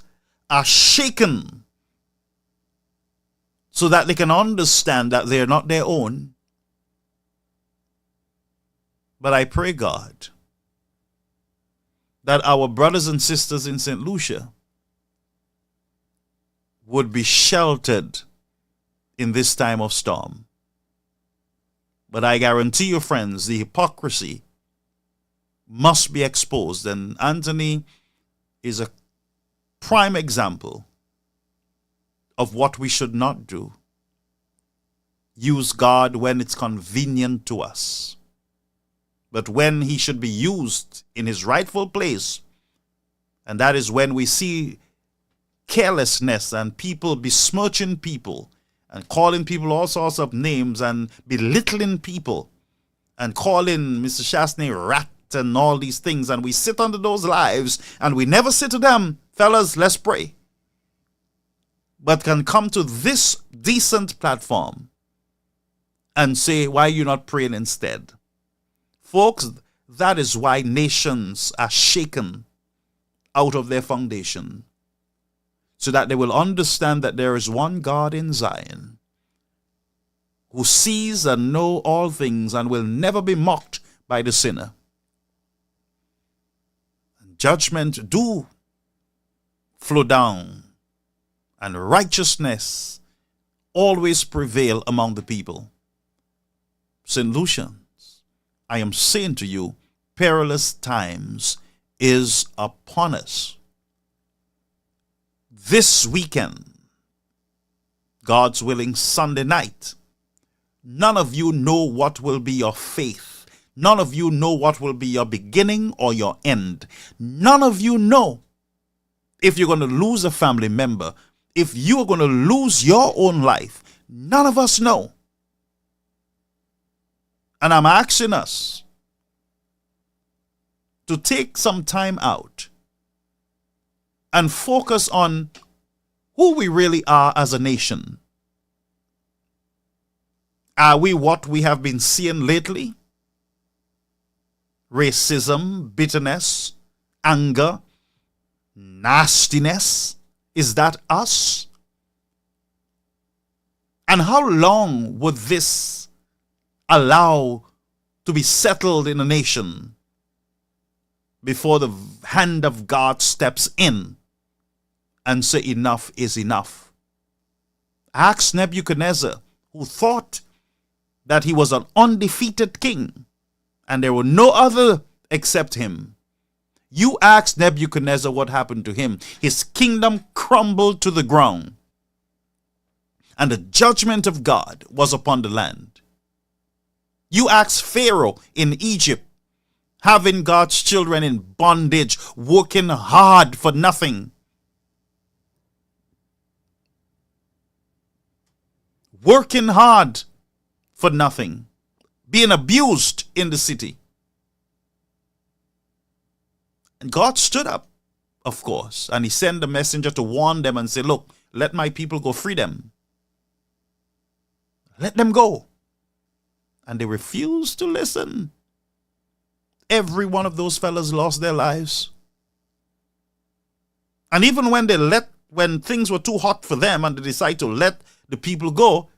are shaken so that they can understand that they are not their own. But I pray, God, that our brothers and sisters in St. Lucia would be sheltered in this time of storm. But I guarantee you, friends, the hypocrisy must be exposed. And Anthony is a prime example of what we should not do. Use God when it's convenient to us. But when he should be used in his rightful place, and that is when we see carelessness and people besmirching people and calling people all sorts of names and belittling people and calling Mr. Shastney rat and all these things, and we sit under those lives and we never say to them, fellas, let's pray, but can come to this decent platform and say, why are you not praying instead? Folks, that is why nations are shaken out of their foundation, so that they will understand that there is one God in Zion who sees and knows all things and will never be mocked by the sinner. Judgment do flow down, and righteousness always prevail among the people. St. Lucians, I am saying to you, perilous times is upon us. This weekend, God's willing, Sunday night, none of you know what will be your faith. None of you know what will be your beginning or your end. None of you know if you're going to lose a family member, if you're going to lose your own life. None of us know. And I'm asking us to take some time out and focus on who we really are as a nation. Are we what we have been seeing lately? Racism, bitterness, anger, nastiness. Is that us? And how long would this allow to be settled in a nation before the hand of God steps in and say enough is enough? Ask Nebuchadnezzar, who thought that he was an undefeated king and there were no other except him. You ask Nebuchadnezzar what happened to him. His kingdom crumbled to the ground, and the judgment of God was upon the land. You ask Pharaoh in Egypt, having God's children in bondage, working hard for nothing. Working hard for nothing. Being abused in the city. And God stood up, of course, and he sent a messenger to warn them and say, look, let my people go, free them. Let them go. And they refused to listen. Every one of those fellas lost their lives. And even when things were too hot for them and they decided to let the people go,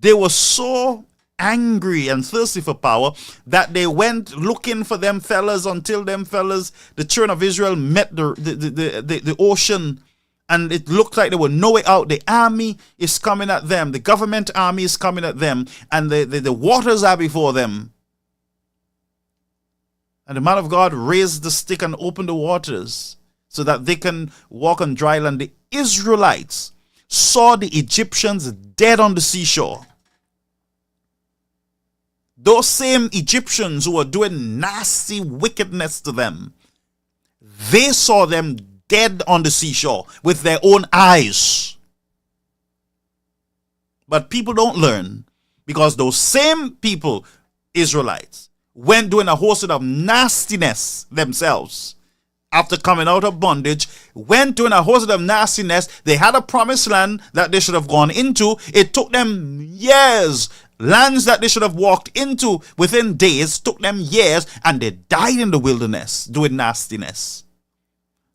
they were so angry and thirsty for power that they went looking for them fellas until them fellas, the children of Israel, met the ocean, and it looked like there were no way out. The army is coming at them. The government army is coming at them, and the waters are before them. And the man of God raised the stick and opened the waters so that they can walk on dry land. The Israelites saw the Egyptians dead on the seashore. Those same Egyptians who were doing nasty wickedness to them, they saw them dead on the seashore with their own eyes. But people don't learn, because those same people, Israelites, went doing a whole set of nastiness themselves. After coming out of bondage, went doing a whole set of nastiness. They had a promised land that they should have gone into. It took them years. Lands that they should have walked into within days took them years, and they died in the wilderness doing nastiness.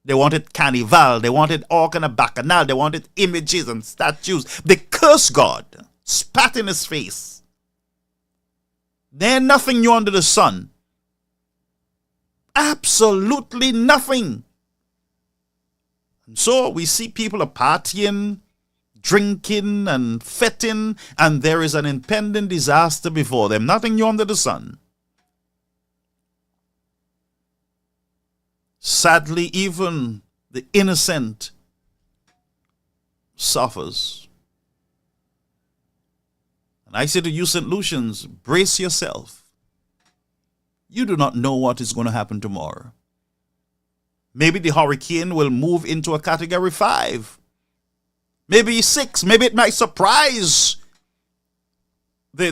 They wanted carnival, they wanted all kind of bacchanal, they wanted images and statues. They cursed God, spat in his face. There's nothing new under the sun. Absolutely nothing. And so we see people are partying, drinking and fetting, and there is an impending disaster before them. Nothing new under the sun. Sadly, even the innocent suffers. And I say to you, St. Lucians, brace yourself. You do not know what is going to happen tomorrow. Maybe the hurricane will move into a category 5. Maybe 6. Maybe it might surprise the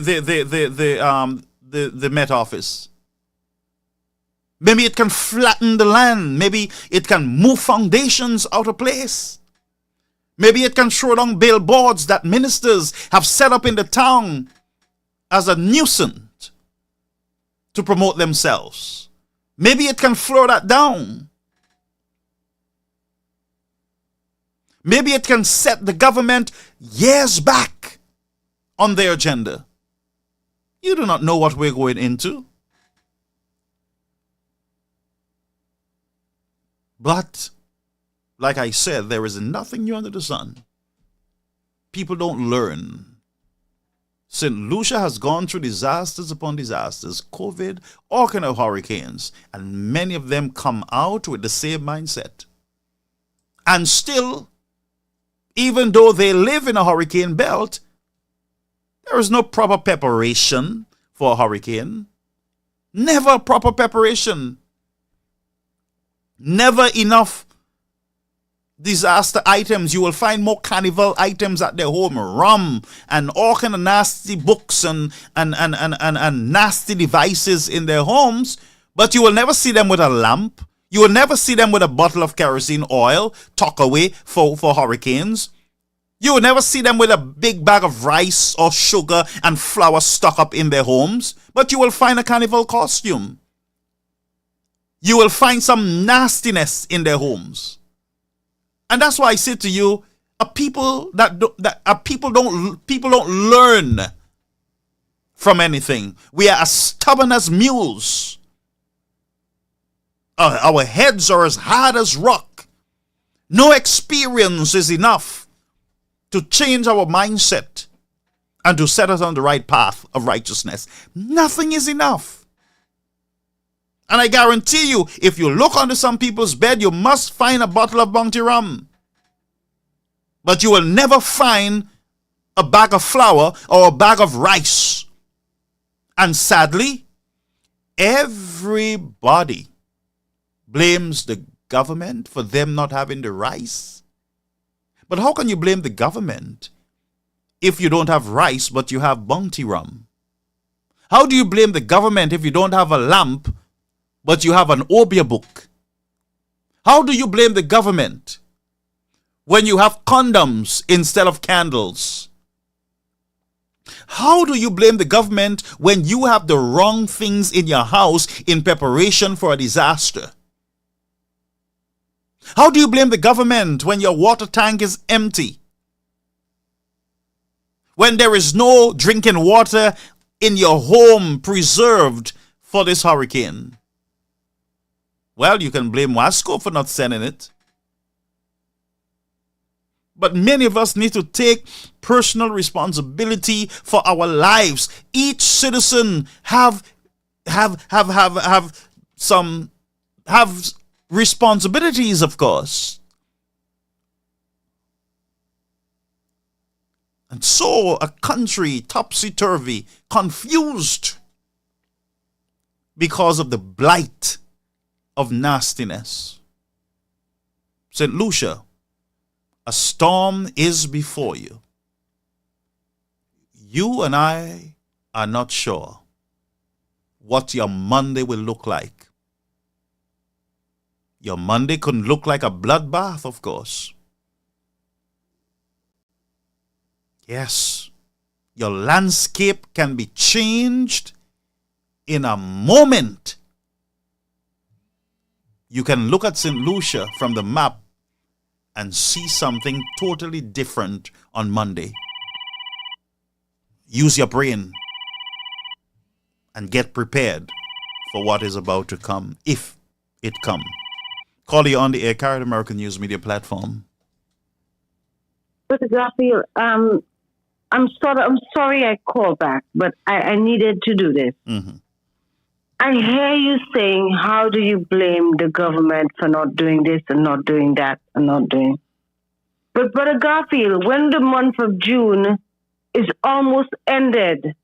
Met Office. Maybe it can flatten the land. Maybe it can move foundations out of place. Maybe it can throw down billboards that ministers have set up in the town as a nuisance. to promote themselves. Maybe it can slow that down. Maybe it can set the government years back on their agenda. You do not know what we're going into. But, like I said, there is nothing new under the sun. People don't learn. St. Lucia has gone through disasters upon disasters, COVID, all kind of hurricanes, and many of them come out with the same mindset. And still, even though they live in a hurricane belt, there is no proper preparation for a hurricane. Never proper preparation. Never enough disaster items. You will find more carnival items at their home, rum and all kind of nasty books and nasty devices in their homes, but you will never see them with a lamp. You will never see them with a bottle of kerosene oil tucked away for hurricanes. You will never see them with a big bag of rice or sugar and flour stuck up in their homes, but you will find a carnival costume. You will find some nastiness in their homes. And that's why I say to you, people don't learn from anything. We are as stubborn as mules. Our heads are as hard as rock. No experience is enough to change our mindset and to set us on the right path of righteousness. Nothing is enough. And I guarantee you, if you look under some people's bed, you must find a bottle of Bounty rum. But you will never find a bag of flour or a bag of rice. And sadly, everybody blames the government for them not having the rice. But how can you blame the government if you don't have rice but you have Bounty rum? How do you blame the government if you don't have a lamp but you have an Obia book? How do you blame the government when you have condoms instead of candles? How do you blame the government when you have the wrong things in your house in preparation for a disaster? How do you blame the government when your water tank is empty? When there is no drinking water in your home preserved for this hurricane? Well, you can blame Wasco for not sending it. But many of us need to take personal responsibility for our lives. Each citizen have responsibilities, of course. And so a country topsy-turvy, confused because of the blight of nastiness. St. Lucia, a storm is before you. You and I are not sure what your Monday will look like. Your Monday could look like a bloodbath, of course. Yes, your landscape can be changed in a moment. You can look at St. Lucia from the map and see something totally different on Monday. Use your brain and get prepared for what is about to come, if it comes. Call you on the air, Carrot American News Media Platform. Brother Garfield, I'm sorry I called back, but I needed to do this. Mm-hmm. I hear you saying, how do you blame the government for not doing this and not doing that and not doing? But Brother Garfield, when the month of June is almost ended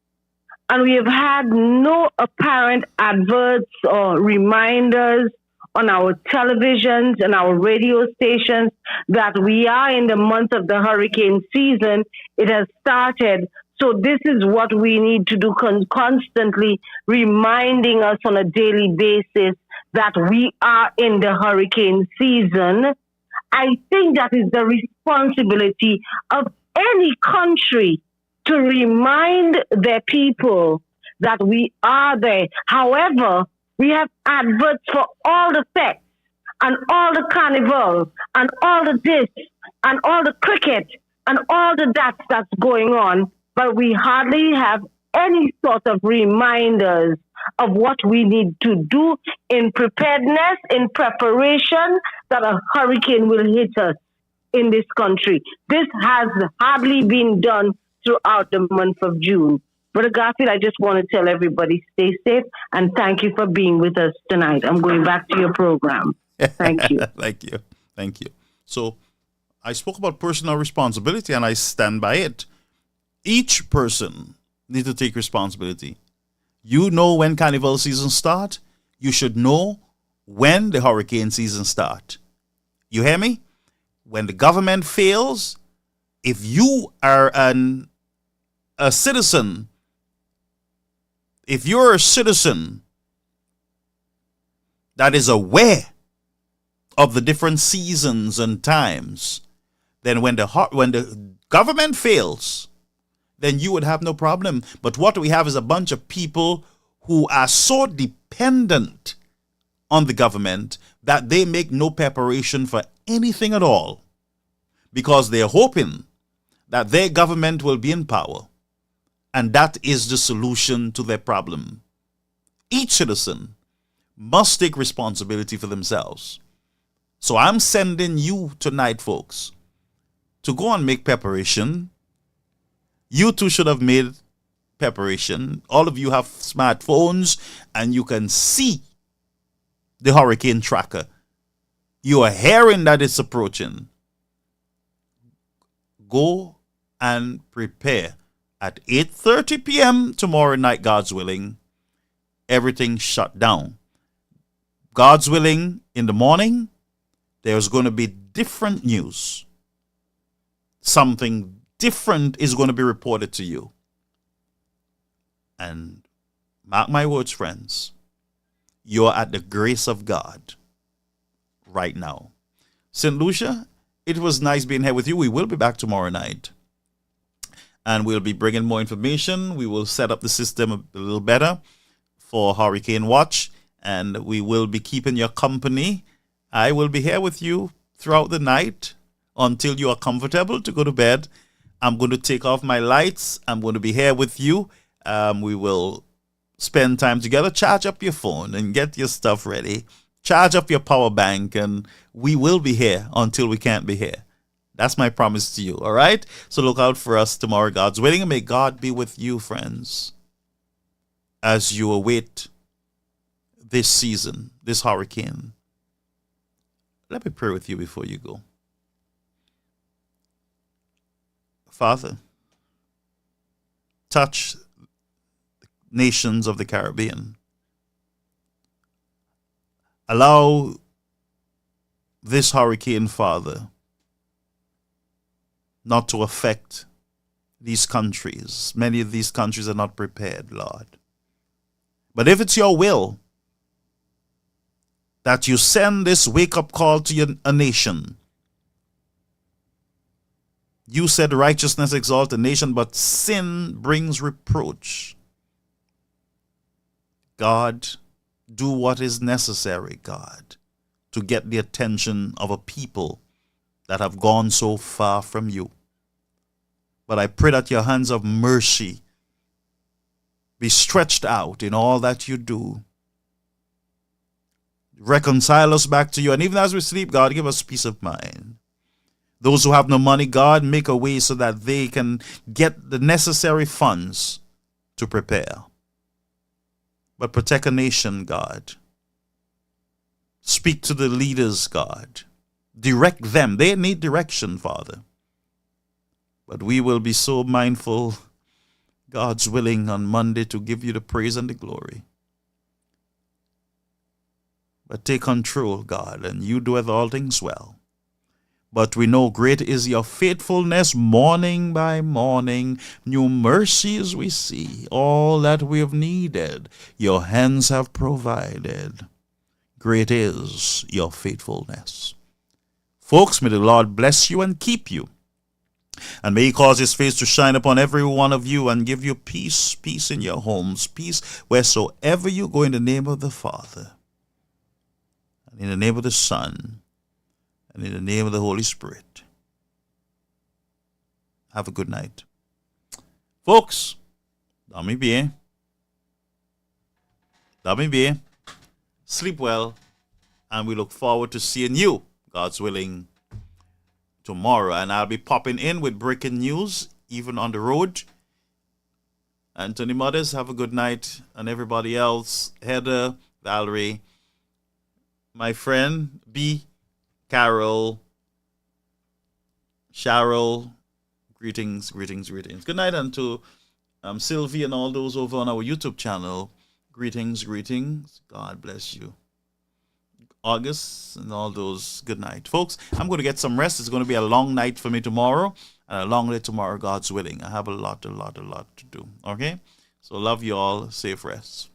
and we have had no apparent adverts or reminders on our televisions and our radio stations that we are in the month of the hurricane season, it has started. So this is what we need to do, constantly reminding us on a daily basis that we are in the hurricane season. I think that is the responsibility of any country to remind their people that we are there. However, we have adverts for all the fest and all the carnivals and all the this and all the cricket and all the that's going on, but we hardly have any sort of reminders of what we need to do in preparedness, in preparation that a hurricane will hit us in this country. This has hardly been done throughout the month of June. Brother Garfield, I just want to tell everybody stay safe and thank you for being with us tonight. I'm going back to your program. Thank you. Thank you. Thank you. So I spoke about personal responsibility and I stand by it. Each person needs to take responsibility. You know when carnival season start. You should know when the hurricane season start. You hear me? When the government fails, if you are a citizen, if you're a citizen that is aware of the different seasons and times, then when the government fails, then you would have no problem. But what we have is a bunch of people who are so dependent on the government that they make no preparation for anything at all because they're hoping that their government will be in power and that is the solution to their problem. Each citizen must take responsibility for themselves. So I'm sending you tonight, folks, to go and make preparation. You too should have made preparation. All of you have smartphones and you can see the hurricane tracker. You are hearing that it's approaching. Go and prepare. At 8:30 p.m. tomorrow night, God's willing, everything shut down. God's willing, in the morning, there's going to be different news. Something different is going to be reported to you. And mark my words, friends, you're at the grace of God right now. St. Lucia, it was nice being here with you. We will be back tomorrow night. And we'll be bringing more information. We will set up the system a little better for Hurricane Watch. And we will be keeping your company. I will be here with you throughout the night until you are comfortable to go to bed. I'm going to take off my lights. I'm going to be here with you. We will spend time together. Charge up your phone and get your stuff ready. Charge up your power bank. And we will be here until we can't be here. That's my promise to you, all right? So look out for us tomorrow, God's willing, and may God be with you, friends, as you await this season, this hurricane. Let me pray with you before you go. Father, touch the nations of the Caribbean. Allow this hurricane, Father, not to affect these countries. Many of these countries are not prepared, Lord. But if it's your will that you send this wake-up call to a nation, you said righteousness exalts a nation, but sin brings reproach. God, do what is necessary, God, to get the attention of a people that have gone so far from you. But I pray that your hands of mercy be stretched out in all that you do. Reconcile us back to you. And even as we sleep, God, give us peace of mind. Those who have no money, God, make a way so that they can get the necessary funds to prepare. But protect a nation, God. Speak to the leaders, God. Direct them. They need direction, Father. But we will be so mindful, God's willing, on Monday to give you the praise and the glory. But take control, God, and you doeth all things well. But we know great is your faithfulness, morning by morning. New mercies we see. All that we have needed, your hands have provided. Great is your faithfulness. Folks, may the Lord bless you and keep you. And may he cause his face to shine upon every one of you and give you peace, peace in your homes, peace wheresoever you go, in the name of the Father, and in the name of the Son, and in the name of the Holy Spirit. Have a good night. Folks, dormez bien. Dormez bien. Sleep well. And we look forward to seeing you, God's willing, tomorrow. And I'll be popping in with breaking news, even on the road. Anthony Mothers, have a good night. And everybody else, Heather, Valerie, my friend, B, Carol, Cheryl, greetings, greetings, greetings. Good night, and to Sylvie and all those over on our YouTube channel. Greetings, greetings. God bless you. August and all those, good night. Folks, I'm going to get some rest. It's going to be a long night for me tomorrow, and a long day tomorrow, God's willing. I have a lot to do. Okay? So love you all. Safe rest.